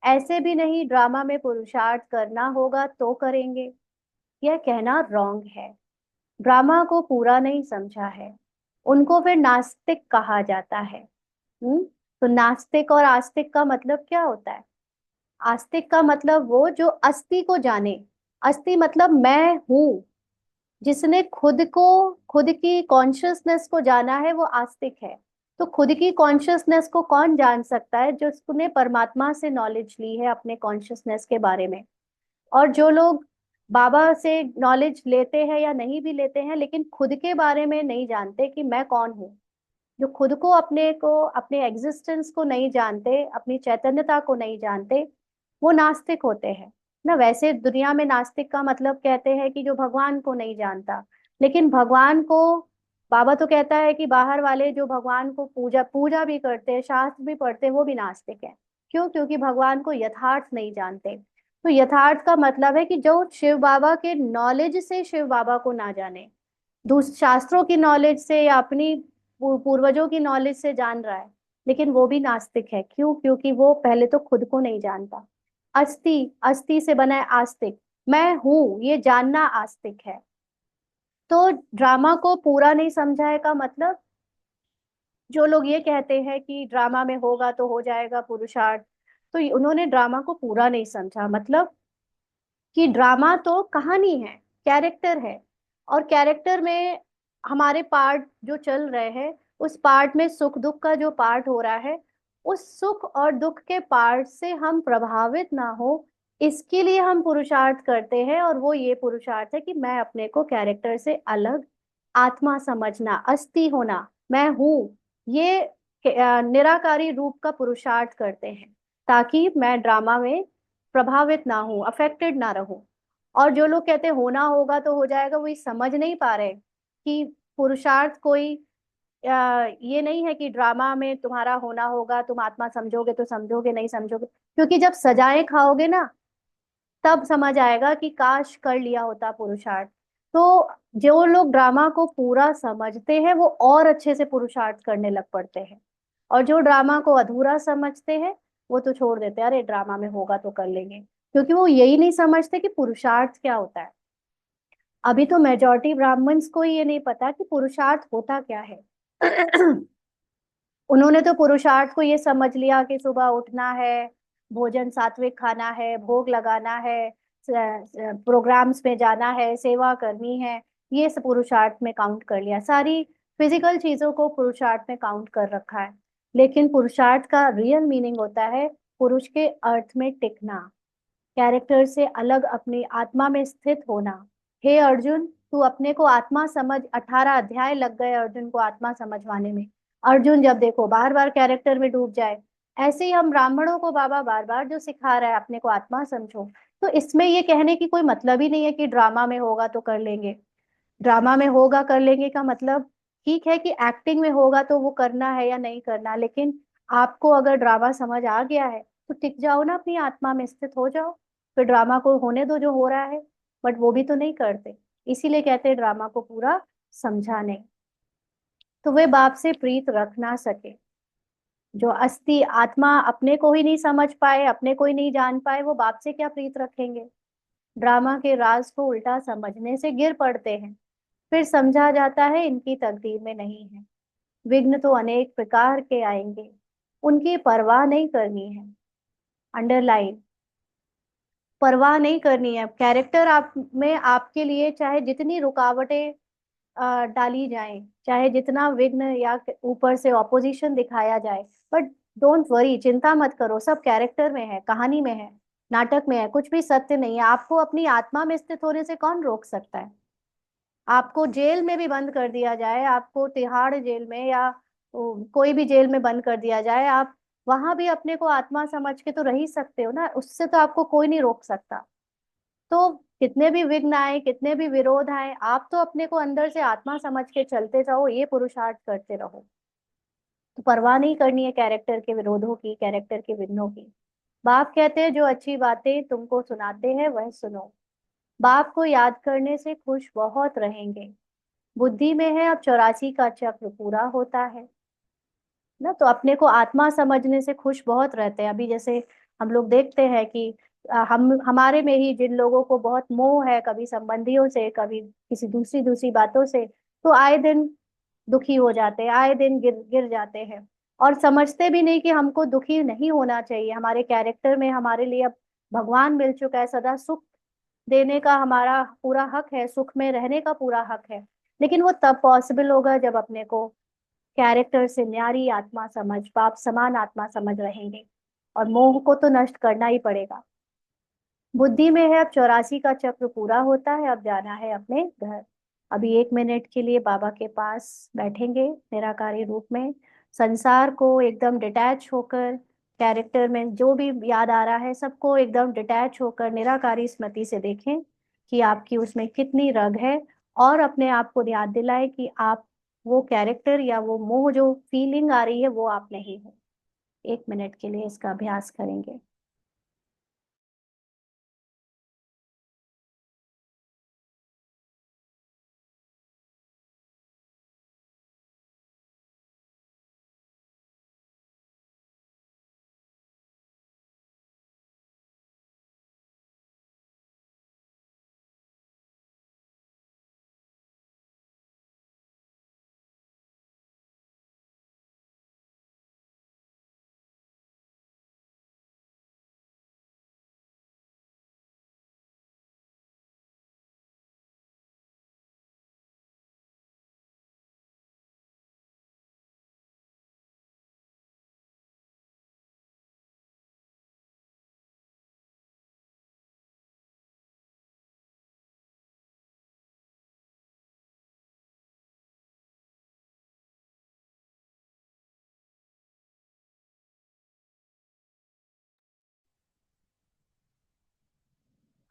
ऐसे भी नहीं ड्रामा में पुरुषार्थ करना होगा तो करेंगे, यह कहना रॉन्ग है। ड्रामा को पूरा नहीं समझा है, उनको फिर नास्तिक कहा जाता है। हम्म। तो नास्तिक और आस्तिक का मतलब क्या होता है? आस्तिक का मतलब वो जो अस्थि को जाने। अस्थि मतलब मैं हूं। जिसने खुद की कॉन्शियसनेस को जाना है वो आस्तिक है। तो खुद की कॉन्शियसनेस को कौन जान सकता है? जो उसने परमात्मा से नॉलेज ली है अपने कॉन्शियसनेस के बारे में। और जो लोग बाबा से नॉलेज लेते हैं या नहीं भी लेते हैं, लेकिन खुद के बारे में नहीं जानते कि मैं कौन हूँ, जो खुद को अपने एग्जिस्टेंस को नहीं जानते, अपनी चैतन्यता को नहीं जानते, वो नास्तिक होते हैं ना। वैसे दुनिया में नास्तिक का मतलब कहते हैं कि जो भगवान को नहीं जानता। लेकिन भगवान को बाबा तो कहता है कि बाहर वाले जो भगवान को पूजा पूजा भी करते हैं, शास्त्र भी पढ़ते हैं, वो भी नास्तिक है। क्यों? क्योंकि भगवान को यथार्थ नहीं जानते। तो यथार्थ का मतलब है कि जो शिव बाबा के नॉलेज से शिव बाबा को ना जाने, दूसरे शास्त्रों की नॉलेज से या अपनी पूर्वजों की नॉलेज से जान रहा है, लेकिन वो भी नास्तिक है। क्यों? क्योंकि वो पहले तो खुद को नहीं जानता। अस्थि, अस्थि से बना है आस्तिक। मैं हूं ये जानना आस्तिक है। तो ड्रामा को पूरा नहीं समझा है का मतलब, जो लोग ये कहते हैं कि ड्रामा में होगा तो हो जाएगा पुरुषार्थ, तो उन्होंने ड्रामा को पूरा नहीं समझा। मतलब कि ड्रामा तो कहानी है, कैरेक्टर है। और कैरेक्टर में हमारे पार्ट जो चल रहे हैं, उस पार्ट में सुख दुख का जो पार्ट हो रहा है, उस सुख और दुख के पार्ट से हम प्रभावित ना हो, इसके लिए हम पुरुषार्थ करते हैं। और वो ये पुरुषार्थ है कि मैं अपने को कैरेक्टर से अलग आत्मा समझना, अस्थि होना, मैं हूँ, ये निराकारी रूप का पुरुषार्थ करते हैं, ताकि मैं ड्रामा में प्रभावित ना हूं, अफेक्टेड ना रहूं। और जो लोग कहते हैं होना होगा तो हो जाएगा, वो ये समझ नहीं पा रहे कि पुरुषार्थ कोई ये नहीं है कि ड्रामा में तुम्हारा होना होगा, तुम आत्मा समझोगे तो समझोगे, नहीं समझोगे। क्योंकि जब सजाएं खाओगे ना, तब समझ आएगा कि काश कर लिया होता पुरुषार्थ। तो जो लोग ड्रामा को पूरा समझते हैं वो और अच्छे से पुरुषार्थ करने लग पड़ते हैं। और जो ड्रामा को अधूरा समझते हैं, वो तो छोड़ देते हैं, अरे ड्रामा में होगा तो कर लेंगे। क्योंकि वो यही नहीं समझते कि पुरुषार्थ क्या होता है। अभी तो मेजॉरिटी ब्राह्मण्स को ये नहीं पता कि पुरुषार्थ होता क्या है। उन्होंने तो पुरुषार्थ को ये समझ लिया कि सुबह उठना है, भोजन सात्विक खाना है, भोग लगाना है, प्रोग्राम्स में जाना है, सेवा करनी है। ये सब पुरुषार्थ में काउंट कर लिया, सारी फिजिकल चीजों को पुरुषार्थ में काउंट कर रखा है। लेकिन पुरुषार्थ का रियल मीनिंग होता है पुरुष के अर्थ में टिकना, कैरेक्टर से अलग अपनी आत्मा में स्थित होना। हे अर्जुन, तू अपने को आत्मा समझ। 18 अध्याय लग गए अर्जुन को आत्मा समझवाने में। अर्जुन जब देखो बार बार कैरेक्टर में डूब जाए। ऐसे ही हम ब्राह्मणों को बाबा बार बार जो सिखा रहा है अपने को आत्मा समझो। तो इसमें ये कहने की कोई मतलब ही नहीं है कि ड्रामा में होगा तो कर लेंगे। ड्रामा में होगा कर लेंगे का मतलब, ठीक है कि एक्टिंग में होगा तो वो करना है या नहीं करना, लेकिन आपको अगर ड्रामा समझ आ गया है तो टिक जाओ ना, अपनी आत्मा में स्थित हो जाओ। फिर ड्रामा को होने दो जो हो रहा है। बट वो भी तो नहीं करते, इसीलिए कहते हैं ड्रामा को पूरा समझा नहीं। तो वे बाप से प्रीत रख ना सके। जो अस्थि आत्मा अपने को ही नहीं समझ पाए, अपने को ही नहीं जान पाए, वो बाप से क्या प्रीत रखेंगे? ड्रामा के राज को उल्टा समझने से गिर पड़ते हैं। फिर समझा जाता है इनकी तकदीर में नहीं है। विघ्न तो अनेक प्रकार के आएंगे, उनकी परवाह नहीं करनी है। अंडरलाइन, परवाह नहीं करनी है। कैरेक्टर आप में आपके लिए चाहे जितनी रुकावटें डाली जाएं, चाहे जितना विघ्न या ऊपर से ऑपोजिशन दिखाया जाए, बट डोंट वरी, चिंता मत करो, सब कैरेक्टर में है, कहानी में है, नाटक में है, कुछ भी सत्य नहीं है। आपको अपनी आत्मा में स्थित होने से कौन रोक सकता है? आपको जेल में भी बंद कर दिया जाए, आपको तिहाड़ जेल में या कोई भी जेल में बंद कर दिया जाए, आप वहां भी अपने को आत्मा समझ के तो रह ही सकते हो ना, उससे तो आपको कोई नहीं रोक सकता। तो कितने भी विघ्न आए, कितने भी विरोध आए, आप तो अपने को अंदर से आत्मा समझ के चलते जाओ, ये पुरुषार्थ करते रहो। तो परवाह नहीं करनी है कैरेक्टर के विरोधों की, कैरेक्टर के विघ्नों की। बाप कहते हैं जो अच्छी बातें तुमको सुनाते हैं वह सुनो। बाप को याद करने से खुश बहुत रहेंगे। बुद्धि में है अब 84 का चक्र पूरा होता है ना। तो अपने को आत्मा समझने से खुश बहुत रहते हैं। अभी जैसे हम लोग देखते हैं कि हम हमारे में ही जिन लोगों को बहुत मोह है, कभी संबंधियों से, कभी किसी दूसरी दूसरी बातों से, तो आए दिन दुखी हो जाते हैं, आए दिन गिर गिर जाते हैं। और समझते भी नहीं कि हमको दुखी नहीं होना चाहिए। हमारे कैरेक्टर में हमारे लिए अब भगवान मिल चुका है, सदा सुख देने का हमारा पूरा हक है, सुख में रहने का पूरा हक है। लेकिन वो तब पॉसिबल होगा जब अपने को कैरेक्टर से न्यारी आत्मा समझ, बाप समान आत्मा समझ रहेंगे। और मोह को तो नष्ट करना ही पड़ेगा। बुद्धि में है, अब 84 का चक्र पूरा होता है, अब जाना है अपने घर। अभी 1 मिनट के लिए बाबा के पास बैठेंगे निराकारी रूप में, संसार को एकदम डिटैच होकर, कैरेक्टर में जो भी याद आ रहा है सबको एकदम डिटैच होकर निराकारी स्मृति से देखें कि आपकी उसमें कितनी रग है। और अपने आप को याद दिलाएं कि आप वो कैरेक्टर या वो मोह जो फीलिंग आ रही है वो आप नहीं हो। 1 मिनट के लिए इसका अभ्यास करेंगे।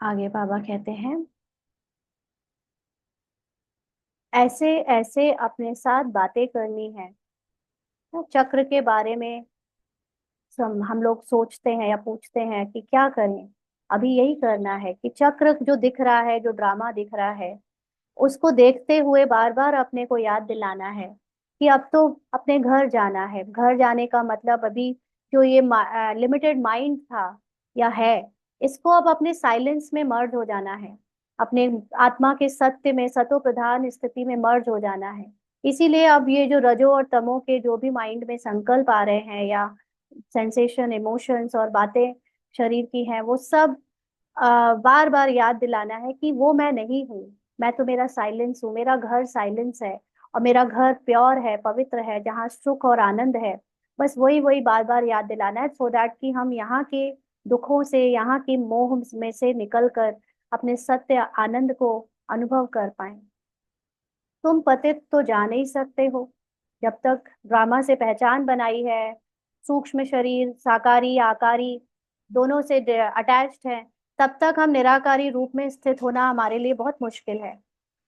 आगे बाबा कहते हैं, ऐसे ऐसे अपने साथ बातें करनी है। तो चक्र के बारे में हम लोग सोचते हैं या पूछते हैं कि क्या करें। अभी यही करना है कि चक्र जो दिख रहा है, जो ड्रामा दिख रहा है, उसको देखते हुए बार बार अपने को याद दिलाना है कि अब तो अपने घर जाना है। घर जाने का मतलब अभी जो ये लिमिटेड माइंड था या है, इसको अब अपने साइलेंस में मर्ज हो जाना है, अपने आत्मा के सत्य में, सतो प्रधान स्थिति में मर्ज हो जाना है। इसीलिए अब ये जो रजो और तमो के जो भी माइंड में संकल्प आ रहे हैं या सेंसेशन, इमोशंस और बातें शरीर की हैं, वो सब बार बार याद दिलाना है कि वो मैं नहीं हूँ। मैं तो मेरा साइलेंस हूँ, मेरा घर साइलेंस है। और मेरा घर प्योर है, पवित्र है, जहाँ सुख और आनंद है। बस वही वही बार बार याद दिलाना है, सो दैट कि हम यहाँ के दुखों से, यहाँ की मोह में से निकलकर अपने सत्य आनंद को अनुभव कर पाए। तुम पतित तो जा नहीं सकते हो। जब तक ड्रामा से पहचान बनाई है, सूक्ष्म शरीर साकारी आकारी दोनों से अटैच्ड है, तब तक हम निराकारी रूप में स्थित होना हमारे लिए बहुत मुश्किल है।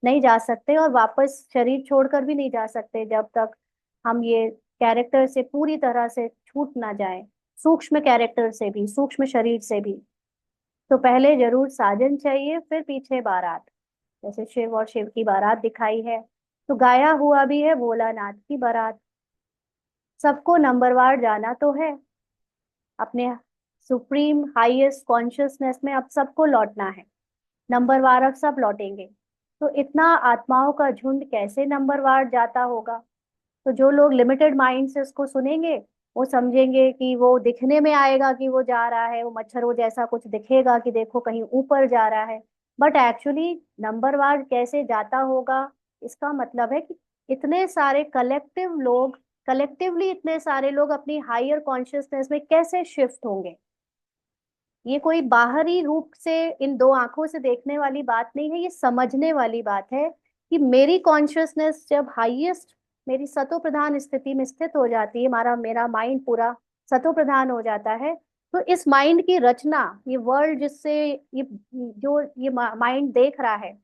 नहीं जा सकते, और वापस शरीर छोड़कर भी नहीं जा सकते जब तक हम ये कैरेक्टर से पूरी तरह से छूट ना जाए, सूक्ष्म कैरेक्टर से भी, सूक्ष्म शरीर से भी। तो पहले जरूर साजन चाहिए, फिर पीछे बारात। जैसे शिव और शिव की बारात दिखाई है, तो गाया हुआ भी है भोलानाथ की बारात। सबको नंबरवार जाना तो है, अपने सुप्रीम हाईएस्ट कॉन्शियसनेस में अब सबको लौटना है। नंबरवार अब सब लौटेंगे। तो इतना आत्माओं का झुंड कैसे नंबरवार जाता होगा? तो जो लोग लिमिटेड माइंड से उसको सुनेंगे, वो समझेंगे कि वो दिखने में आएगा कि वो जा रहा है, वो मच्छरों जैसा कुछ दिखेगा कि देखो कहीं ऊपर जा रहा है। बट एक्चुअली नंबरवार कैसे जाता होगा, इसका मतलब है कि इतने सारे कलेक्टिव लोग, कलेक्टिवली इतने सारे लोग अपनी हायर कॉन्शियसनेस में कैसे शिफ्ट होंगे। ये कोई बाहरी रूप से इन दो आंखों से देखने वाली बात नहीं है, ये समझने वाली बात है कि मेरी कॉन्शियसनेस जब हाईएस्ट, मेरी सतो प्रधान स्थिति में स्थित हो जाती है, हमारा मेरा माइंड पूरा सतो प्रधान हो जाता है, तो इस माइंड की रचना, ये वर्ल्ड जिससे ये जो ये माइंड देख रहा है,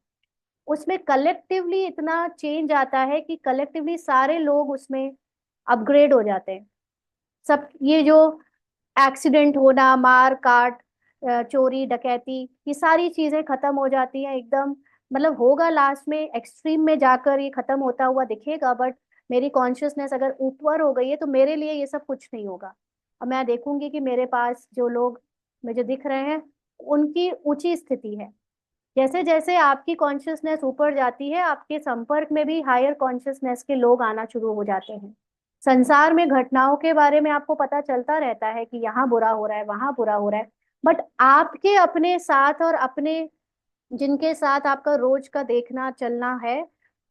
उसमें कलेक्टिवली इतना चेंज आता है कि कलेक्टिवली सारे लोग उसमें अपग्रेड हो जाते हैं। सब ये जो एक्सीडेंट होना, मार काट, चोरी डकैती, ये सारी चीजें खत्म हो जाती हैं एकदम। मतलब होगा लास्ट में एक्सट्रीम में जाकर ये खत्म होता हुआ दिखेगा, बट मेरी कॉन्शियसनेस अगर ऊपर हो गई है तो मेरे लिए ये सब कुछ नहीं होगा। और मैं देखूंगी कि मेरे पास जो लोग मुझे दिख रहे हैं, उनकी ऊंची स्थिति है। जैसे जैसे आपकी कॉन्शियसनेस ऊपर जाती है, आपके संपर्क में भी हायर कॉन्शियसनेस के लोग आना शुरू हो जाते हैं। संसार में घटनाओं के बारे में आपको पता चलता रहता है कि यहाँ बुरा हो रहा है, वहां बुरा हो रहा है, बट आपके अपने साथ और अपने जिनके साथ आपका रोज का देखना चलना है,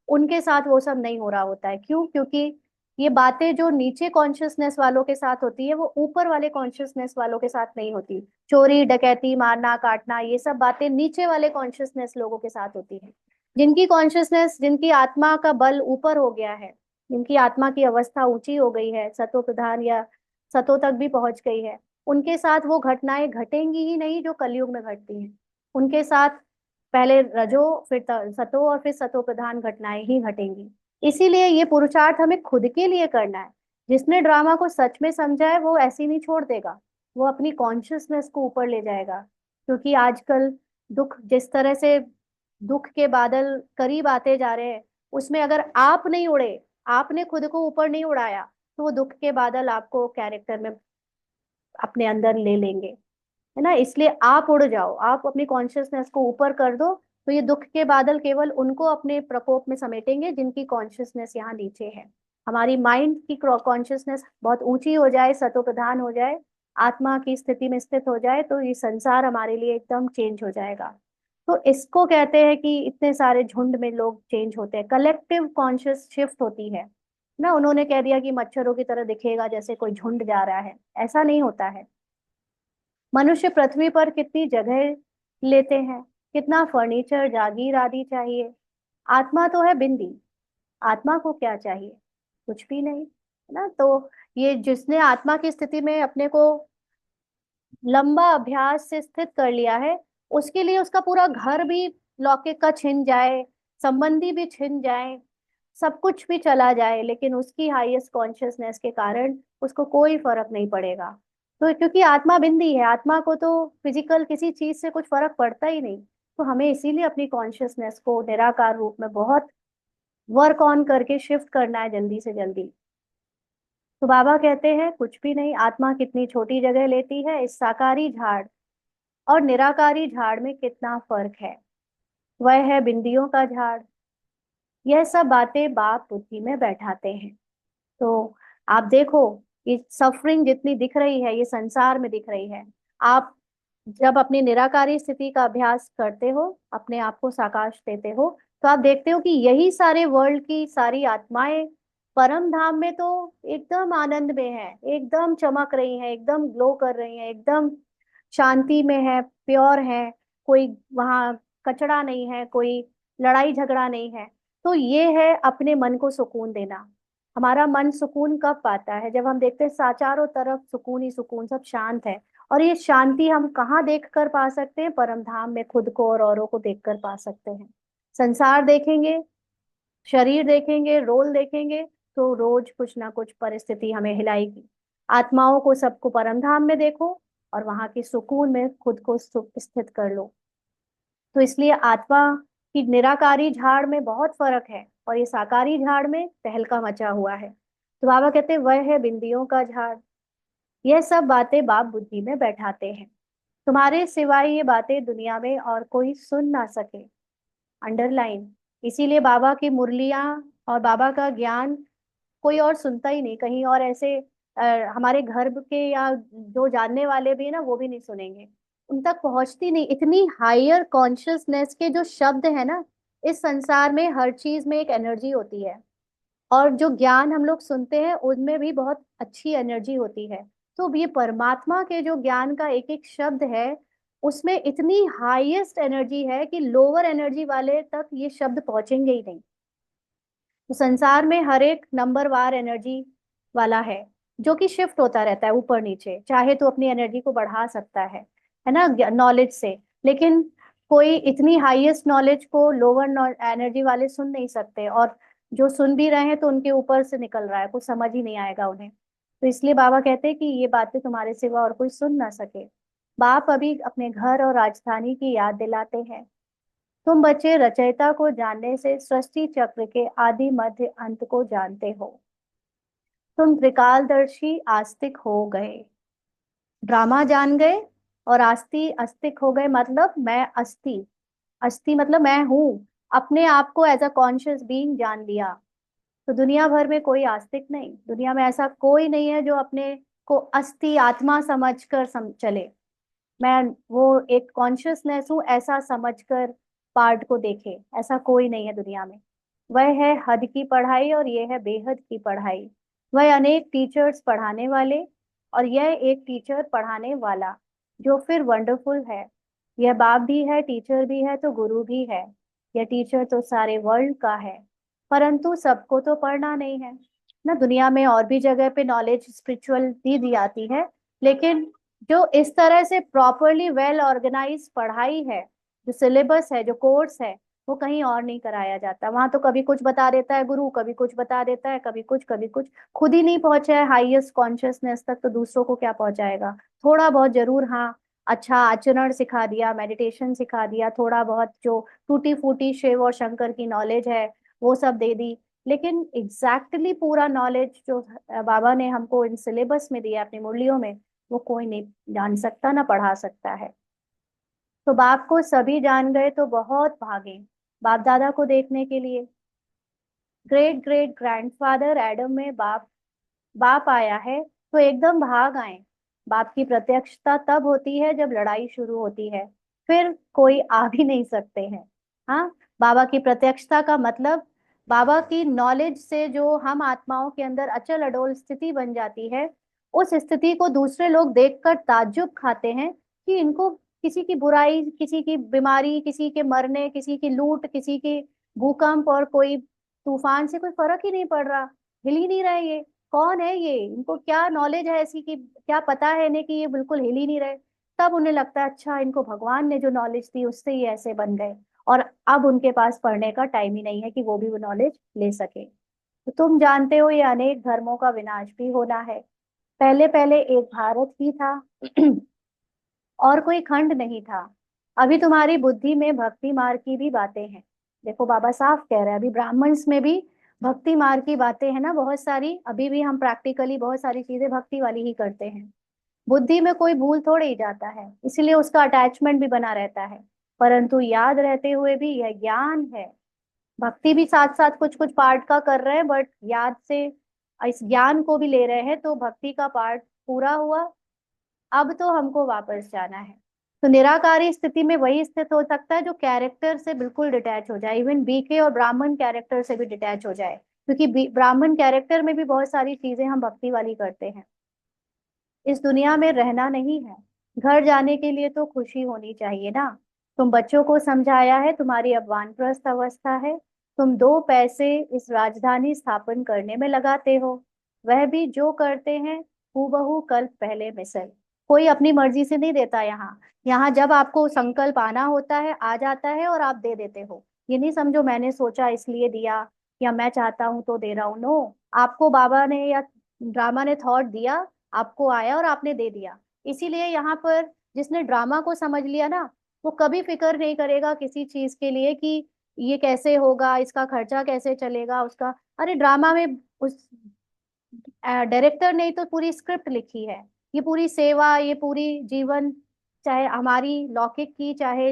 उनके साथ वो सब नहीं हो रहा होता है। क्यों? क्योंकि ये बातें जो नीचे कॉन्शियसनेस वालों के साथ होती है, वो ऊपर वाले कॉन्शियसनेस वालों के साथ नहीं होती। चोरी डकैती मारना काटना ये सब बातें नीचे वाले कॉन्शियसनेस लोगों के साथ होती है। जिनकी कॉन्शियसनेस, जिनकी आत्मा का बल ऊपर हो गया है, जिनकी आत्मा की अवस्था ऊंची हो गई है, सतो प्रधान या सतो तक भी पहुंच गई है, उनके साथ वो घटनाएं घटेंगी ही नहीं जो कलयुग में घटती हैं। उनके साथ पहले रजो, फिर सतो और फिर सतो प्रधान घटनाएं ही घटेंगी। इसीलिए ये पुरुषार्थ हमें खुद के लिए करना है। जिसने ड्रामा को सच में समझा है वो ऐसे ही नहीं छोड़ देगा, वो अपनी कॉन्शियसनेस को ऊपर ले जाएगा। क्योंकि आजकल दुख जिस तरह से, दुख के बादल करीब आते जा रहे हैं, उसमें अगर आप नहीं उड़े, आपने खुद को ऊपर नहीं उड़ाया, तो वो दुख के बादल आपको कैरेक्टर में अपने अंदर ले लेंगे, है ना। इसलिए आप उड़ जाओ, आप अपनी कॉन्शियसनेस को ऊपर कर दो, तो ये दुख के बादल केवल उनको अपने प्रकोप में समेटेंगे जिनकी कॉन्शियसनेस यहाँ नीचे है। हमारी माइंड की कॉन्शियसनेस बहुत ऊंची हो जाए, सतो प्रधान हो जाए, आत्मा की स्थिति में स्थित हो जाए, तो ये संसार हमारे लिए एकदम चेंज हो जाएगा। तो इसको कहते हैं कि इतने सारे झुंड में लोग चेंज होते हैं, कलेक्टिव कॉन्शियस शिफ्ट होती है ना। उन्होंने कह दिया कि मच्छरों की तरह दिखेगा जैसे कोई झुंड जा रहा है, ऐसा नहीं होता है। मनुष्य पृथ्वी पर कितनी जगह लेते हैं, कितना फर्नीचर जागीर आदि चाहिए। आत्मा तो है बिंदी, आत्मा को क्या चाहिए? कुछ भी नहीं, है ना। तो ये जिसने आत्मा की स्थिति में अपने को लंबा अभ्यास से स्थित कर लिया है, उसके लिए उसका पूरा घर भी लौकिक का छिन जाए, संबंधी भी छिन जाए, सब कुछ भी चला जाए, लेकिन उसकी हाईएस्ट कॉन्शियसनेस के कारण उसको कोई फर्क नहीं पड़ेगा। तो क्योंकि आत्मा बिंदी है, आत्मा को तो फिजिकल किसी चीज से कुछ फर्क पड़ता ही नहीं। तो हमें इसीलिए अपनी कॉन्शियसनेस को निराकार रूप में बहुत वर्क ऑन करके शिफ्ट करना है जल्दी से जल्दी। तो बाबा कहते हैं कुछ भी नहीं, आत्मा कितनी छोटी जगह लेती है, इस साकारी झाड़ और निराकारी झाड़ में कितना फर्क है। वह है बिंदियों का झाड़। यह सब बातें बाप बुद्धि में बैठाते हैं। तो आप देखो, ये सफरिंग जितनी दिख रही है, ये संसार में दिख रही है। आप जब अपनी निराकारी स्थिति का अभ्यास करते हो, अपने आप को साकाश देते हो, तो आप देखते हो कि यही सारे वर्ल्ड की सारी आत्माएं परम धाम में तो एकदम आनंद में है, एकदम चमक रही हैं, एकदम ग्लो कर रही हैं, एकदम शांति में है, प्योर है। कोई वहाँ कचड़ा नहीं है, कोई लड़ाई झगड़ा नहीं है। तो ये है अपने मन को सुकून देना। हमारा मन सुकून कब पाता है? जब हम देखते हैं चारों तरफ सुकून ही सुकून, सब शांत है। और ये शांति हम कहाँ देख कर पा सकते हैं? परम धाम में खुद को और औरों को देख कर पा सकते हैं। संसार देखेंगे, शरीर देखेंगे, रोल देखेंगे, तो रोज कुछ ना कुछ परिस्थिति हमें हिलाएगी। आत्माओं को सबको परम धाम में देखो और वहां के सुकून में खुद को स्थित कर लो। तो इसलिए आत्मा की निराकारी झाड़ में बहुत फर्क है और ये साकारी झाड़ में तहलका मचा हुआ है। तो बाबा कहते हैं वह है बिंदियों का झाड़। यह सब बातें बाप बुद्धि में बैठाते हैं, तुम्हारे सिवाय ये बातें दुनिया में और कोई सुन ना सके। अंडरलाइन। इसीलिए बाबा की मुरलियां और बाबा का ज्ञान कोई और सुनता ही नहीं, कहीं और ऐसे हमारे घर के या जो जानने वाले भी है ना, वो भी नहीं सुनेंगे, उन तक पहुंचती नहीं। इतनी हायर कॉन्शियसनेस के जो शब्द है ना, इस संसार में हर चीज में एक एनर्जी होती है, और जो ज्ञान हम लोग सुनते हैं उनमें भी बहुत अच्छी एनर्जी होती है। तो ये परमात्मा के जो ज्ञान का एक एक शब्द है, उसमें इतनी हाईएस्ट एनर्जी है कि लोअर एनर्जी वाले तक ये शब्द पहुंचेंगे ही नहीं। तो संसार में हर एक नंबर वार एनर्जी वाला है, जो कि शिफ्ट होता रहता है ऊपर नीचे, चाहे तो अपनी एनर्जी को बढ़ा सकता है ना, नॉलेज से। लेकिन कोई इतनी हाईएस्ट नॉलेज को लोअर एनर्जी वाले सुन नहीं सकते, और जो सुन भी रहे हैं तो उनके ऊपर से निकल रहा है, कुछ समझ ही नहीं आएगा उन्हें। तो इसलिए बाबा कहते हैं कि ये बातें तुम्हारे सिवा और कोई सुन ना सके। बाप अभी अपने घर और राजधानी की याद दिलाते हैं। तुम बच्चे रचयिता को जानने से सृष्टि चक्र के आदि मध्य अंत को जानते हो। तुम त्रिकालदर्शी आस्तिक हो गए, ड्रामा जान गए, और आस्ती अस्तिक हो गए, मतलब मैं अस्थि, अस्थि मतलब मैं हूँ, अपने आप को एज अ कॉन्शियस बीइंग जान लिया। तो दुनिया भर में कोई आस्तिक नहीं, दुनिया में ऐसा कोई नहीं है जो अपने को अस्थि आत्मा समझकर चले। मैं वो एक कॉन्शियसनेस हूँ ऐसा समझकर पार्ट को देखे, ऐसा कोई नहीं है दुनिया में। वह है हद की पढ़ाई और ये है बेहद की पढ़ाई। वह अनेक टीचर्स पढ़ाने वाले और यह एक टीचर पढ़ाने वाला, जो फिर वंडरफुल है। यह बाप भी है, टीचर भी है, तो गुरु भी है। यह टीचर तो सारे वर्ल्ड का है, परंतु सबको तो पढ़ना नहीं है ना। दुनिया में और भी जगह पे नॉलेज स्पिरिचुअल दी जाती है, लेकिन जो इस तरह से प्रॉपरली वेल ऑर्गेनाइज पढ़ाई है, जो सिलेबस है, जो कोर्स है, वो कहीं और नहीं कराया जाता। वहां तो कभी कुछ बता देता है गुरु, कभी कुछ बता देता है, कभी कुछ कभी कुछ। खुद ही नहीं पहुंचा है हाईएस्ट कॉन्शियसनेस तक, तो दूसरों को क्या पहुंचाएगा। थोड़ा बहुत जरूर, हाँ, अच्छा आचरण सिखा दिया, मेडिटेशन सिखा दिया, थोड़ा बहुत जो टूटी फूटी शिव और शंकर की नॉलेज है वो सब दे दी। लेकिन एग्जैक्टली पूरा नॉलेज जो बाबा ने हमको इन सिलेबस में दिया अपनी मुरलियों में, वो कोई नहीं जान सकता ना पढ़ा सकता है। तो बाप को सभी जान गए तो बहुत भागे बाप दादा को देखने के लिए। ग्रेट ग्रेट ग्रैंडफादर एडम में बाप बाप आया है तो एकदम भाग आए। बाप की प्रत्यक्षता तब होती है जब लड़ाई शुरू होती है, फिर कोई आ भी नहीं सकते हैं। हाँ, बाबा की प्रत्यक्षता का मतलब बाबा की नॉलेज से जो हम आत्माओं के अंदर अचल अडोल स्थिति बन जाती है, उस स्थिति को दूसरे लोग देखकर ताज्जुब खाते हैं कि इनको किसी की बुराई, किसी की बीमारी, किसी के मरने, किसी की लूट, किसी की भूकंप और कोई तूफान से कोई फर्क ही नहीं पड़ रहा, हिल ही नहीं रहे ये। कौन है ये, इनको क्या नॉलेज है ऐसी कि क्या पता है इन्हें कि ये बिल्कुल हिल ही नहीं रहे। तब उन्हें लगता है अच्छा इनको भगवान ने जो नॉलेज दी उससे ये ऐसे बन गए, और अब उनके पास पढ़ने का टाइम ही नहीं है कि वो भी वो नॉलेज ले सके। तो तुम जानते हो ये अनेक धर्मों का विनाश भी होना है। पहले पहले एक भारत ही था और कोई खंड नहीं था। अभी तुम्हारी बुद्धि में भक्ति मार्ग की भी बातें हैं। देखो बाबा साफ कह रहे हैं, अभी ब्राह्मण्स में भी भक्ति मार्ग की बातें हैं ना बहुत सारी। अभी भी हम प्रैक्टिकली बहुत सारी चीजें भक्ति वाली ही करते हैं। बुद्धि में कोई भूल थोड़े ही जाता है, इसलिए उसका अटैचमेंट भी बना रहता है। परंतु याद रहते हुए भी यह ज्ञान है। भक्ति भी साथ साथ कुछ कुछ पार्ट का कर रहे हैं, बट याद से इस ज्ञान को भी ले रहे हैं, तो भक्ति का पार्ट पूरा हुआ। अब तो हमको वापस जाना है। तो निराकारी स्थिति में वही स्थित हो सकता है जो कैरेक्टर से बिल्कुल डिटैच हो जाए, इवन बीके और ब्राह्मण कैरेक्टर से भी डिटैच हो जाए, क्योंकि ब्राह्मण कैरेक्टर में भी बहुत सारी चीजें हम भक्ति वाली करते हैं। इस दुनिया में रहना नहीं है, घर जाने के लिए तो खुशी होनी चाहिए ना। तुम बच्चों को समझाया है, तुम्हारी अब वानप्रस्थ अवस्था है। तुम 2 पैसे इस राजधानी स्थापन करने में लगाते हो, वह भी जो करते हैं हूबहू कल्प पहले मिसल। कोई अपनी मर्जी से नहीं देता यहाँ। यहाँ जब आपको संकल्प आना होता है आ जाता है और आप दे देते हो। ये नहीं समझो मैंने सोचा इसलिए दिया या मैं चाहता हूं तो दे रहा हूँ, नो। आपको बाबा ने या ड्रामा ने थॉट दिया, आपको आया और आपने दे दिया। इसीलिए यहाँ पर जिसने ड्रामा को समझ लिया ना, वो कभी फिक्र नहीं करेगा किसी चीज के लिए कि ये कैसे होगा, इसका खर्चा कैसे चलेगा उसका। अरे ड्रामा में उस डायरेक्टर ने ही तो पूरी स्क्रिप्ट लिखी है। ये पूरी सेवा, ये पूरी जीवन, चाहे हमारी लौकिक की चाहे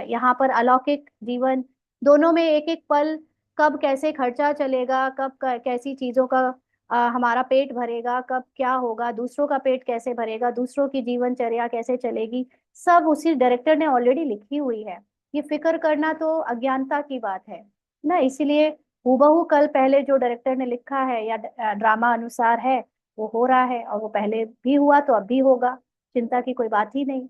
यहाँ पर अलौकिक जीवन, दोनों में एक एक पल कब कैसे खर्चा चलेगा, कब कैसी चीजों का हमारा पेट भरेगा, कब क्या होगा, दूसरों का पेट कैसे भरेगा, दूसरों की जीवनचर्या कैसे चलेगी, सब उसी डायरेक्टर ने ऑलरेडी लिखी हुई है। ये फिक्र करना तो अज्ञानता की बात है ना। इसीलिए हूबहू कल पहले जो डायरेक्टर ने लिखा है या ड्रामा अनुसार है, वो हो रहा है, और वो पहले भी हुआ तो अब भी होगा। चिंता की कोई बात ही नहीं।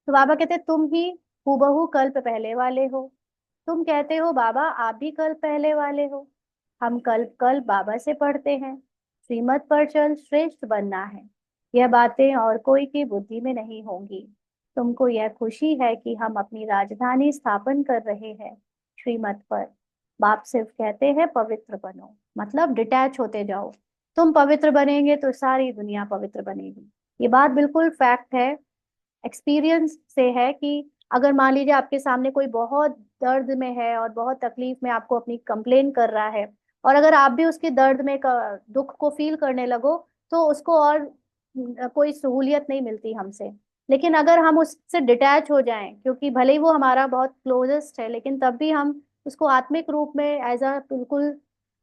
तो बाबा कहते तुम ही हूबहू कल्प पहले वाले हो। तुम कहते हो बाबा आप भी कल्प पहले वाले हो। हम कल्प कल्प बाबा से पढ़ते हैं, श्रीमत पर चल श्रेष्ठ बनना है। यह बातें और कोई की बुद्धि में नहीं होंगी। तुमको यह खुशी है कि हम अपनी राजधानी स्थापन कर रहे हैं श्रीमत पर। बाप सिर्फ कहते हैं पवित्र बनो, मतलब डिटैच होते जाओ। तुम पवित्र बनेंगे तो सारी दुनिया पवित्र बनेगी। ये बात बिल्कुल फैक्ट है, एक्सपीरियंस से है कि अगर मान लीजिए आपके सामने कोई बहुत दर्द में है और बहुत तकलीफ में आपको अपनी कंप्लेन कर रहा है, और अगर आप भी उसके दर्द में दुख को फील करने लगो, तो उसको और कोई सहूलियत नहीं मिलती हमसे। लेकिन अगर हम उससे डिटैच हो जाएं, क्योंकि भले ही वो हमारा बहुत क्लोजेस्ट है, लेकिन तब भी हम उसको आत्मिक रूप में एज अ बिल्कुल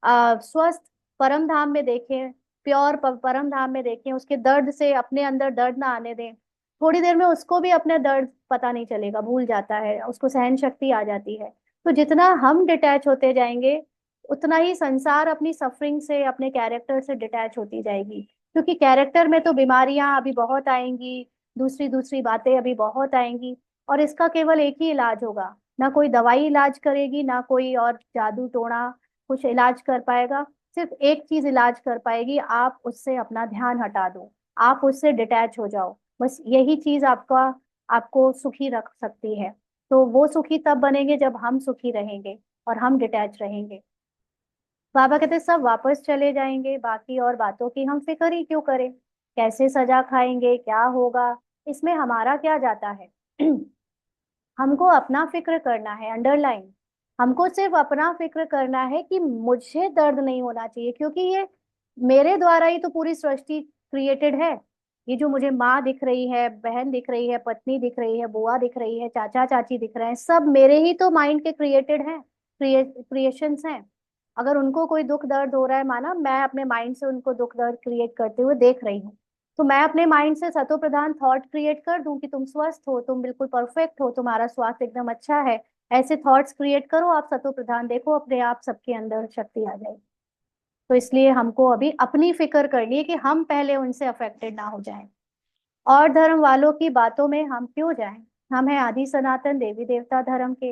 स्वस्थ परम धाम में देखें, प्योर परम धाम में देखें, उसके दर्द से अपने अंदर दर्द ना आने दें। थोड़ी देर में उसको भी अपने दर्द पता नहीं चलेगा, भूल जाता है, उसको सहन शक्ति आ जाती है। तो जितना हम डिटैच होते जाएंगे, उतना ही संसार अपनी सफरिंग से, अपने कैरेक्टर से डिटैच होती जाएगी। क्योंकि कैरेक्टर में तो बीमारियां अभी बहुत आएंगी, दूसरी दूसरी बातें अभी बहुत आएंगी, और इसका केवल एक ही इलाज होगा। ना कोई दवाई इलाज करेगी, ना कोई और जादू टोना कुछ इलाज कर पाएगा। सिर्फ एक चीज इलाज कर पाएगी, आप उससे अपना ध्यान हटा दो, आप उससे डिटैच हो जाओ। बस यही चीज आपका आपको सुखी रख सकती है। तो वो सुखी तब बनेंगे जब हम सुखी रहेंगे और हम डिटैच रहेंगे। बाबा कहते सब वापस चले जाएंगे, बाकी और बातों की हम फिक्र ही क्यों करें। कैसे सजा खाएंगे, क्या होगा, इसमें हमारा क्या जाता है। हमको अपना फिक्र करना है, अंडरलाइन। हमको सिर्फ अपना फिक्र करना है कि मुझे दर्द नहीं होना चाहिए, क्योंकि ये मेरे द्वारा ही तो पूरी सृष्टि क्रिएटेड है। ये जो मुझे माँ दिख रही है, बहन दिख रही है, पत्नी दिख रही है, बुआ दिख रही है, चाचा चाची दिख रहे हैं, सब मेरे ही तो माइंड के क्रिएटेड हैं, क्रिएशंस हैं। अगर उनको कोई दुख दर्द हो रहा है, माना मैं अपने माइंड से उनको दुख दर्द क्रिएट करते हुए देख रही हूँ, तो मैं अपने माइंड से सतो प्रधान थॉट क्रिएट कर दूं कि तुम स्वस्थ हो, तुम बिल्कुल परफेक्ट हो, तुम्हारा स्वास्थ्य एकदम अच्छा है। ऐसे थॉट्स क्रिएट करो आप सतो प्रधान, देखो अपने आप सबके अंदर शक्ति आ जाएगी। तो इसलिए हमको अभी अपनी फिक्र करनी है कि हम पहले उनसे अफेक्टेड ना हो जाएं। और धर्म वालों की बातों में हम क्यों जाएं। हम हैं आदि सनातन देवी देवता धर्म के।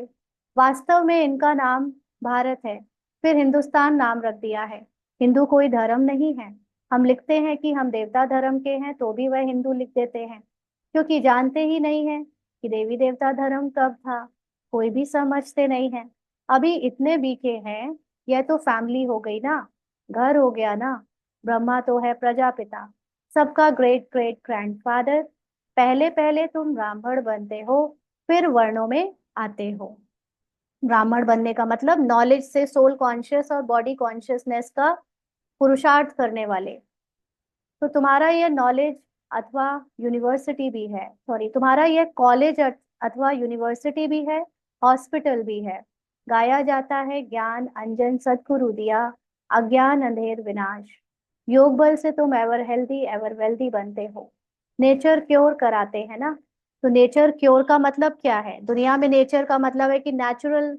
वास्तव में इनका नाम भारत है, फिर हिंदुस्तान नाम रख दिया है। हिंदू कोई धर्म नहीं है। हम लिखते हैं कि हम देवता धर्म के हैं, तो भी वह हिंदू लिख देते हैं, क्योंकि जानते ही नहीं है कि देवी देवता धर्म कब था। कोई भी समझते नहीं है। अभी इतने बीके हैं। यह तो फैमिली हो गई ना, घर हो गया ना। ब्रह्मा तो है प्रजापिता, सबका ग्रेट ग्रेट ग्रैंडफादर। पहले पहले तुम ब्राह्मण बनते हो, फिर वर्णों में आते हो। ब्राह्मण बनने का मतलब नॉलेज से सोल कॉन्शियस और बॉडी कॉन्शियसनेस का पुरुषार्थ करने वाले। तो तुम्हारा ये नॉलेज अथवा यूनिवर्सिटी भी है, सॉरी, तुम्हारा ये कॉलेज अथवा यूनिवर्सिटी भी है, हॉस्पिटल भी है। गाया जाता है ज्ञान अंजन सद्गुरु दिया, अज्ञान अंधेर विनाश। योग बल से तुम एवर हेल्दी एवर वेल्दी बनते हो। नेचर क्योर कराते हैं ना। तो नेचर क्योर का मतलब क्या है, दुनिया में नेचर का मतलब है कि नेचुरल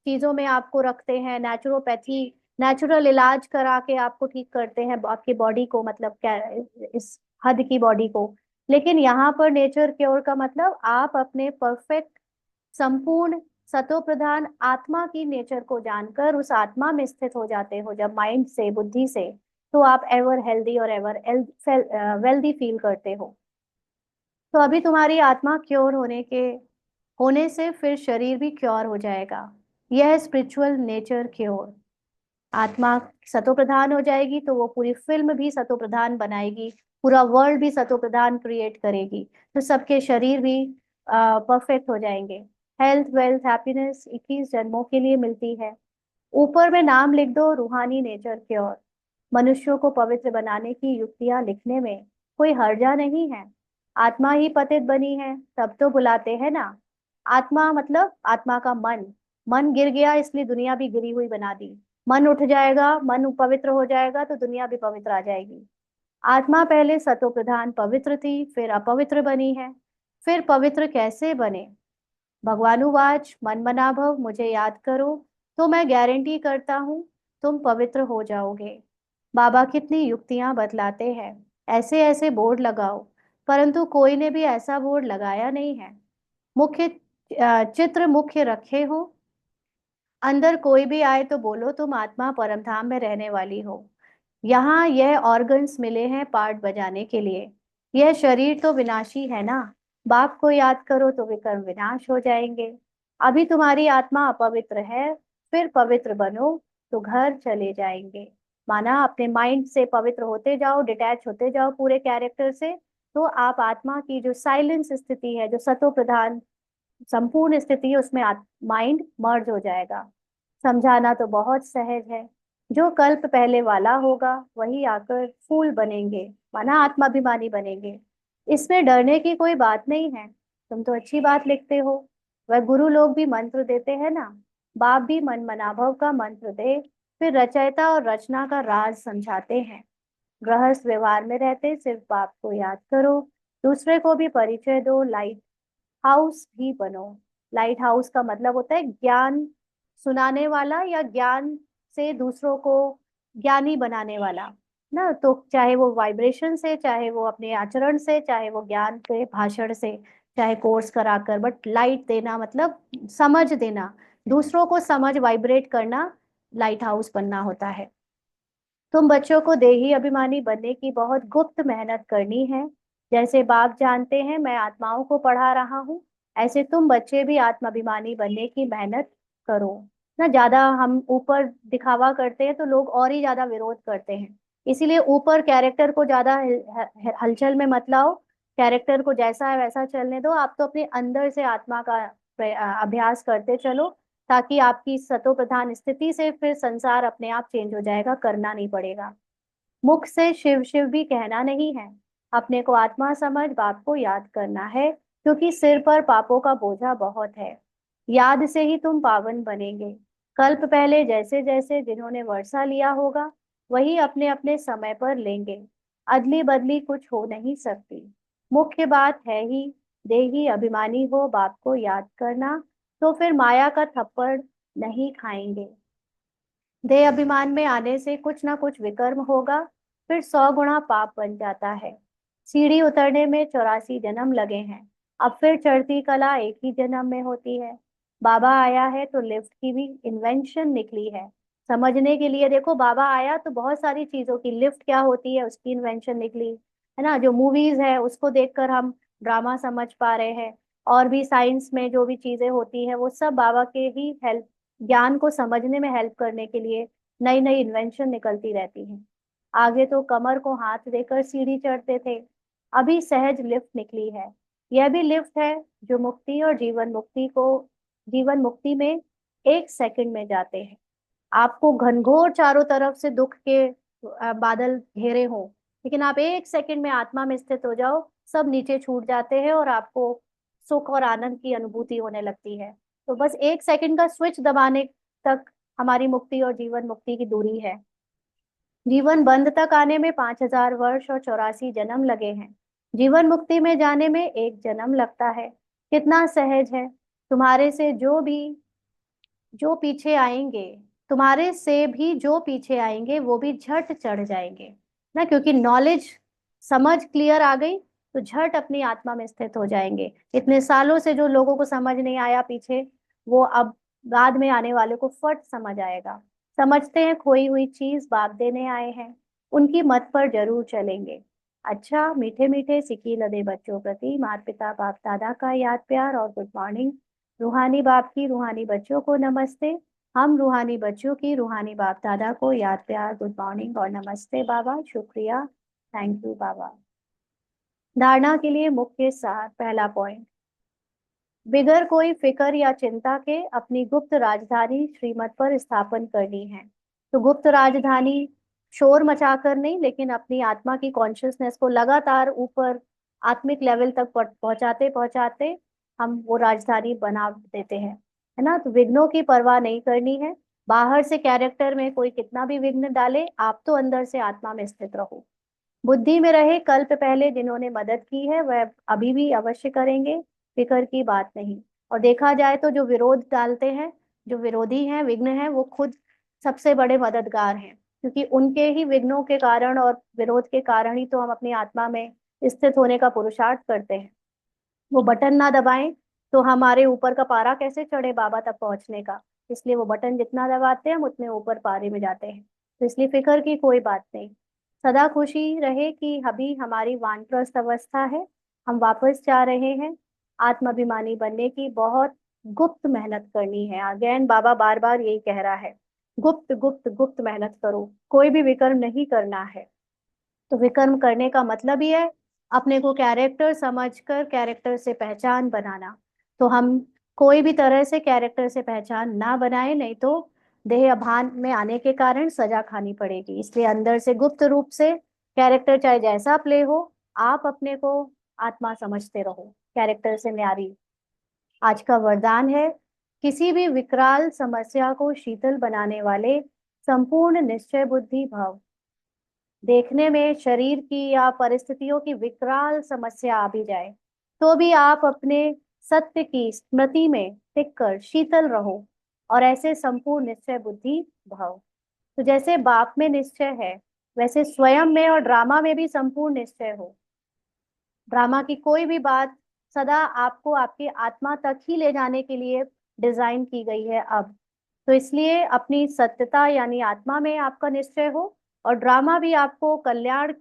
चीजों में आपको रखते हैं, नेचुरोपैथी, नेचुरल इलाज करा के आपको ठीक करते हैं आपकी बॉडी को, मतलब क्या, इस हद की बॉडी को। लेकिन यहाँ पर नेचर क्योर का मतलब आप अपने परफेक्ट संपूर्ण सतो प्रधान आत्मा की नेचर को जानकर उस आत्मा में स्थित हो जाते हो जब माइंड से, बुद्धि से, तो आप एवर हेल्दी और एवर वेल्दी फील करते हो। तो अभी तुम्हारी आत्मा क्योर होने से फिर शरीर भी क्योर हो जाएगा। यह है स्पिरिचुअल नेचर क्योर। आत्मा सतो प्रधान हो जाएगी तो वो पूरी फिल्म भी सतो प्रधान बनाएगी, पूरा वर्ल्ड भी सतो प्रधान क्रिएट करेगी, तो सबके शरीर भी परफेक्ट हो जाएंगे। हेल्थ वेल्थ हैप्पीनेस 21 जन्मों के लिए मिलती है। ऊपर में नाम लिख दो रूहानी नेचर क्योर। मनुष्यों को पवित्र बनाने की युक्तियां लिखने में कोई हर्जा नहीं है। आत्मा ही पतित बनी है तब तो बुलाते हैं ना। आत्मा मतलब आत्मा का मन। मन गिर गया इसलिए दुनिया भी गिरी हुई बना दी। मन उठ जाएगा, मन पवित्र हो जाएगा तो दुनिया भी पवित्र आ जाएगी। आत्मा पहले सतो प्रधान पवित्र थी, फिर अपवित्र बनी है। फिर पवित्र कैसे बने। भगवानुवाच मन मना भव, मुझे याद करो तो मैं गारंटी करता हूँ तुम पवित्र हो जाओगे। बाबा कितनी युक्तियां बतलाते हैं, ऐसे ऐसे बोर्ड लगाओ, परंतु कोई ने भी ऐसा बोर्ड लगाया नहीं है। मुख्य चित्र मुख्य रखे हो, अंदर कोई भी आए तो बोलो तुम आत्मा परमधाम में रहने वाली हो। यहाँ यह ऑर्गन्स मिले हैं पार्ट बजाने के लिए। यह शरीर तो विनाशी है ना। बाप को याद करो तो विकर्म विनाश हो जाएंगे। अभी तुम्हारी आत्मा अपवित्र है, फिर पवित्र बनो तो घर चले जाएंगे। माना अपने माइंड से पवित्र होते जाओ, डिटैच होते जाओ पूरे कैरेक्टर से, तो आप आत्मा की जो साइलेंस स्थिति है, जो सतो प्रधान संपूर्ण स्थिति है, उसमें माइंड मर्ज हो जाएगा। समझाना तो बहुत सहज है। जो कल्प पहले वाला होगा वही आकर फूल बनेंगे, माना आत्माभिमानी बनेंगे। इसमें डरने की कोई बात नहीं है, तुम तो अच्छी बात लिखते हो। वह गुरु लोग भी मंत्र देते हैं ना, बाप भी मन मनाभव का मंत्र दे, फिर रचयिता और रचना का राज समझाते हैं। गृहस्थ व्यवहार में रहते सिर्फ बाप को याद करो, दूसरे को भी परिचय दो, लाइट हाउस भी बनो। लाइट हाउस का मतलब होता है ज्ञान सुनाने वाला या ज्ञान से दूसरों को ज्ञानी बनाने वाला ना। तो चाहे वो वाइब्रेशन से, चाहे वो अपने आचरण से, चाहे वो ज्ञान के भाषण से, चाहे कोर्स कराकर, बट लाइट देना मतलब समझ देना, दूसरों को समझ वाइब्रेट करना, लाइट हाउस बनना होता है। तुम बच्चों को देही अभिमानी बनने की बहुत गुप्त मेहनत करनी है। जैसे बाप जानते हैं मैं आत्माओं को पढ़ा रहा हूँ, ऐसे तुम बच्चे भी आत्माभिमानी बनने की मेहनत करो ना। ज्यादा हम ऊपर दिखावा करते हैं तो लोग और ही ज्यादा विरोध करते हैं। इसीलिए ऊपर कैरेक्टर को ज्यादा हलचल में मत लाओ, कैरेक्टर को जैसा है वैसा चलने दो। आप तो अपने अंदर से आत्मा का अभ्यास करते चलो, ताकि आपकी सतो प्रधान स्थिति से फिर संसार अपने आप चेंज हो जाएगा, करना नहीं पड़ेगा। मुख से शिव शिव भी कहना नहीं है, अपने को आत्मा समझ बाप को याद करना है, क्योंकि सिर पर पापों का बोझा बहुत है। याद से ही तुम पावन बनेंगे। कल्प पहले जैसे जैसे जिन्होंने वर्षा लिया होगा, वही अपने अपने समय पर लेंगे। अदली बदली कुछ हो नहीं सकती। मुख्य बात है ही देही अभिमानी हो बाप को याद करना, तो फिर माया का थप्पड़ नहीं खाएंगे। देह अभिमान में आने से कुछ ना कुछ विकर्म होगा, फिर 100 गुना पाप बन जाता है। सीढ़ी उतरने में 84 जन्म लगे हैं, अब फिर चढ़ती कला एक ही जन्म में होती है। बाबा आया है तो लिफ्ट की भी इन्वेंशन निकली है। समझने के लिए देखो, बाबा आया तो बहुत सारी चीजों की, लिफ्ट क्या होती है उसकी इन्वेंशन निकली है ना। जो मूवीज है उसको देखकर हम ड्रामा समझ पा रहे हैं, और भी साइंस में जो भी चीजें होती है वो सब बाबा के ही हेल्प, ज्ञान को समझने में हेल्प करने के लिए नई नई इन्वेंशन निकलती रहती है। आगे तो कमर को हाथ देकर सीढ़ी चढ़ते थे, अभी सहज लिफ्ट निकली है। यह भी लिफ्ट है जो मुक्ति और जीवन मुक्ति में 1 सेकंड में जाते हैं। आपको घनघोर चारों तरफ से दुख के बादल घेरे हों, लेकिन आप 1 सेकंड में आत्मा में स्थित हो जाओ, सब नीचे छूट जाते हैं और आपको सुख और आनंद की अनुभूति होने लगती है। तो बस 1 सेकंड का स्विच दबाने तक हमारी मुक्ति और जीवन मुक्ति की दूरी है। जीवन बंध तक आने में 5000 वर्ष और 84 जन्म लगे हैं। जीवन मुक्ति में जाने में 1 जन्म लगता है। कितना सहज है। तुम्हारे से जो पीछे आएंगे तुम्हारे से भी जो पीछे आएंगे वो भी झट चढ़ जाएंगे ना, क्योंकि नॉलेज, समझ क्लियर आ गई तो झट अपनी आत्मा में स्थित हो जाएंगे। इतने सालों से जो लोगों को समझ नहीं आया पीछे, वो अब बाद में आने वाले को फट समझ आएगा। समझते हैं खोई हुई चीज बाप देने आए हैं, उनकी मत पर जरूर चलेंगे। अच्छा, मीठे मीठे सिकी लदे बच्चों प्रति माता पिता बाप दादा का याद प्यार और गुड मॉर्निंग। रूहानी बाप की रूहानी बच्चों को नमस्ते। हम रूहानी बच्चों की रूहानी बाप दादा को याद प्यार, गुड मॉर्निंग और नमस्ते बाबा, शुक्रिया, थैंक यू बाबा। धारणा के लिए मुख्य सार, पहला पॉइंट, बिगर कोई फिक्र या चिंता के अपनी गुप्त राजधानी श्रीमत पर स्थापन करनी है। तो गुप्त राजधानी शोर मचाकर नहीं, लेकिन अपनी आत्मा की कॉन्शियसनेस को लगातार ऊपर आत्मिक लेवल तक पहुंचाते पहुंचाते हम वो राजधानी बना देते हैं, है ना। तो विघ्नों की परवाह नहीं करनी है। बाहर से कैरेक्टर में कोई कितना भी विघ्न डाले, आप तो अंदर से आत्मा में स्थित रहो। बुद्धि में रहे कल्प पहले जिन्होंने मदद की है वह अभी भी अवश्य करेंगे, फिक्र की बात नहीं। और देखा जाए तो जो विरोध डालते हैं, जो विरोधी हैं, विघ्न हैं, वो खुद सबसे बड़े मददगार हैं, क्योंकि उनके ही विघ्नों के कारण और विरोध के कारण ही तो हम अपनी आत्मा में स्थित होने का पुरुषार्थ करते हैं। वो बटन ना दबाएं तो हमारे ऊपर का पारा कैसे चढ़े बाबा तक पहुंचने का। इसलिए वो बटन जितना दबाते हैं हम उतने ऊपर पारे में जाते हैं। तो इसलिए फिक्र की कोई बात नहीं। सदा खुशी रहे कि अभी हमारी वानप्रस्थ अवस्था है, हम वापस जा रहे हैं। आत्माभिमानी बनने की बहुत गुप्त मेहनत करनी है। अगेन बाबा बार बार यही कह रहा है, गुप्त गुप्त गुप्त मेहनत करो, कोई भी विकर्म नहीं करना है। तो विकर्म करने का मतलब ही है अपने को कैरेक्टर समझकर कैरेक्टर से पहचान बनाना। तो हम कोई भी तरह से कैरेक्टर से पहचान ना बनाए, नहीं तो देह अभान में आने के कारण सजा खानी पड़ेगी। इसलिए अंदर से गुप्त रूप से कैरेक्टर चाहे जैसा प्ले हो, आप अपने को आत्मा समझते रहो। कैरेक्टर से न्यारी। आज का वरदान है, किसी भी विकराल समस्या को शीतल बनाने वाले संपूर्ण निश्चय बुद्धि भव। देखने में शरीर की या परिस्थितियों की विकराल समस्या आ भी जाए, तो भी आप अपने सत्य की स्मृति में टिक कर शीतल रहो और ऐसे संपूर्ण निश्चय बुद्धि भव। तो जैसे बाप में निश्चय है, वैसे स्वयं में और ड्रामा में भी संपूर्ण निश्चय हो। ड्रामा की कोई भी बात सदा आपको आपकी आत्मा तक ही ले जाने के लिए डिजाइन की गई है अब। तो इसलिए अपनी सत्यता यानी आत्मा में आपका निश्चय हो, और ड्रामा भी आपको कल्याण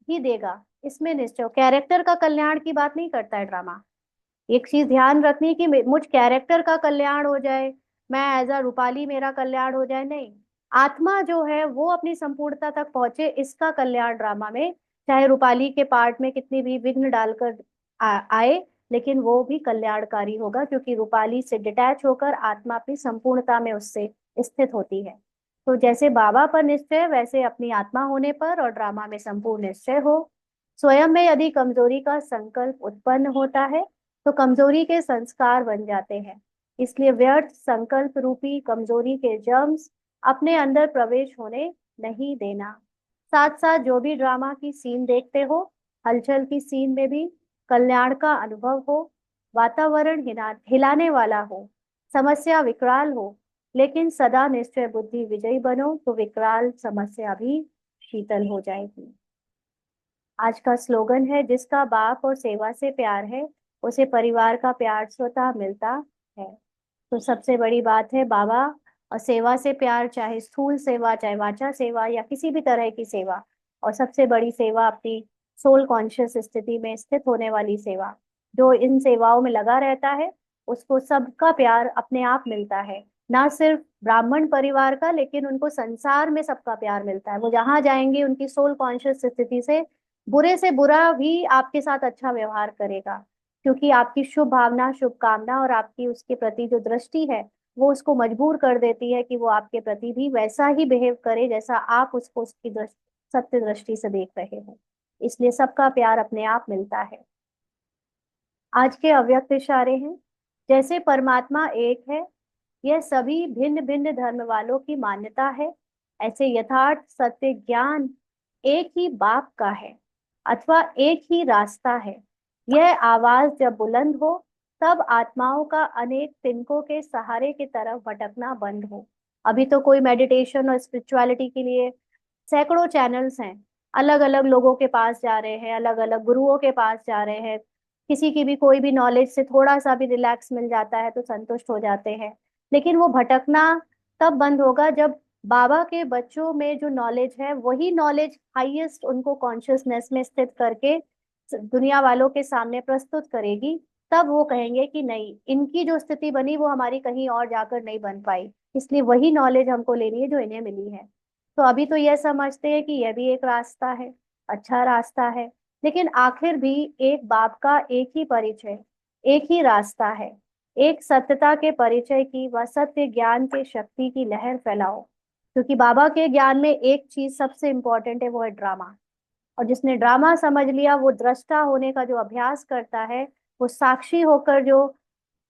ही देगा, इसमें निश्चय हो। कैरेक्टर का कल्याण की बात नहीं करता है ड्रामा। एक चीज ध्यान रखनी कि मुझ कैरेक्टर का कल्याण हो जाए, मैं एज अ रूपाली मेरा कल्याण हो जाए, नहीं। आत्मा जो है वो अपनी संपूर्णता तक पहुंचे, इसका कल्याण ड्रामा में, चाहे रूपाली के पार्ट में कितनी भी विघ्न डालकर आए, लेकिन वो भी कल्याणकारी होगा, क्योंकि रूपाली से डिटैच होकर आत्मा अपनी संपूर्णता में उससे स्थित होती है। तो जैसे बाबा पर निश्चय, वैसे अपनी आत्मा होने पर और ड्रामा में संपूर्ण निश्चय हो। स्वयं में यदि कमजोरी का संकल्प उत्पन्न होता है, तो कमजोरी के संस्कार बन जाते हैं। इसलिए व्यर्थ संकल्प रूपी कमजोरी के जर्म्स अपने अंदर प्रवेश होने नहीं देना। साथ साथ जो भी ड्रामा की सीन देखते हो, हलचल की सीन में भी कल्याण का अनुभव हो, वातावरण हिलाने वाला हो, समस्या विकराल हो, लेकिन सदा निश्चय बुद्धि विजयी बनो, तो विकराल समस्या भी शीतल हो जाएगी। आज का स्लोगन है, जिसका बाप और सेवा से प्यार है, उसे परिवार का प्यार स्वतः मिलता है। तो सबसे बड़ी बात है, बाबा और सेवा से प्यार, चाहे स्थूल सेवा, चाहे वाचा सेवा, या किसी भी तरह की सेवा, और सबसे बड़ी सेवा अपनी सोल कॉन्शियस स्थिति में स्थित होने वाली सेवा। जो इन सेवाओं में लगा रहता है, उसको सबका प्यार अपने आप मिलता है। ना सिर्फ ब्राह्मण परिवार का, लेकिन उनको संसार में सबका प्यार मिलता है। वो जहां जाएंगे उनकी सोल कॉन्शियस स्थिति से बुरा भी आपके साथ अच्छा व्यवहार करेगा, क्योंकि आपकी शुभ भावना, शुभकामना और आपकी उसके प्रति जो दृष्टि है, वो उसको मजबूर कर देती है कि वो आपके प्रति भी वैसा ही बिहेव करे जैसा आप उसको उसकी सत्य दृष्टि से देख रहे हो। इसलिए सबका प्यार अपने आप मिलता है। आज के अव्यक्त इशारे हैं, जैसे परमात्मा एक है, यह सभी भिन्न भिन्न धर्म वालों की मान्यता है, ऐसे यथार्थ सत्य ज्ञान एक ही बाप का है, अथवा एक ही रास्ता है। यह आवाज जब बुलंद हो, तब आत्माओं का अनेक तिनकों के सहारे की तरफ भटकना बंद हो। अभी तो कोई मेडिटेशन और स्पिरिचुअलिटी के लिए सैकड़ों चैनल्स हैं, अलग अलग लोगों के पास जा रहे हैं, अलग अलग गुरुओं के पास जा रहे हैं। किसी की भी कोई भी नॉलेज से थोड़ा सा भी रिलैक्स मिल जाता है तो संतुष्ट हो जाते हैं। लेकिन वो भटकना तब बंद होगा जब बाबा के बच्चों में जो नॉलेज है, वही नॉलेज हाईएस्ट उनको कॉन्शियसनेस में स्थित करके दुनिया वालों के सामने प्रस्तुत करेगी। तब वो कहेंगे कि नहीं, इनकी जो स्थिति बनी वो हमारी कहीं और जाकर नहीं बन पाई, इसलिए वही नॉलेज हमको लेनी है जो इन्हें मिली है। तो अभी तो यह समझते हैं कि यह भी एक रास्ता है, अच्छा रास्ता है, लेकिन आखिर भी एक बाप का एक ही परिचय, एक ही रास्ता है। एक सत्यता के परिचय की व सत्य ज्ञान के शक्ति की लहर फैलाओ, क्योंकि बाबा के ज्ञान में एक चीज सबसे इंपॉर्टेंट है, वो है ड्रामा। और जिसने ड्रामा समझ लिया, वो दृष्टा होने का जो अभ्यास करता है, वो साक्षी होकर जो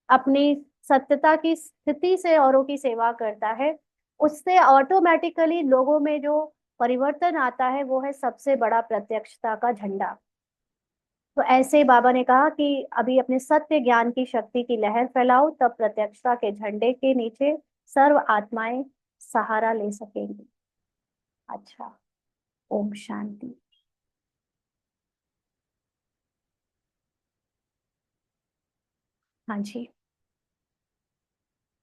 अपनी सत्यता की स्थिति से औरों की सेवा करता है, उससे ऑटोमेटिकली लोगों में जो परिवर्तन आता है, वो है सबसे बड़ा प्रत्यक्षता का झंडा। तो ऐसे बाबा ने कहा कि अभी अपने सत्य ज्ञान की शक्ति की लहर फैलाओ, तब प्रत्यक्षता के झंडे के नीचे सर्व आत्माएं सहारा ले सकेंगी। अच्छा, ओम शांति। हाँ जी।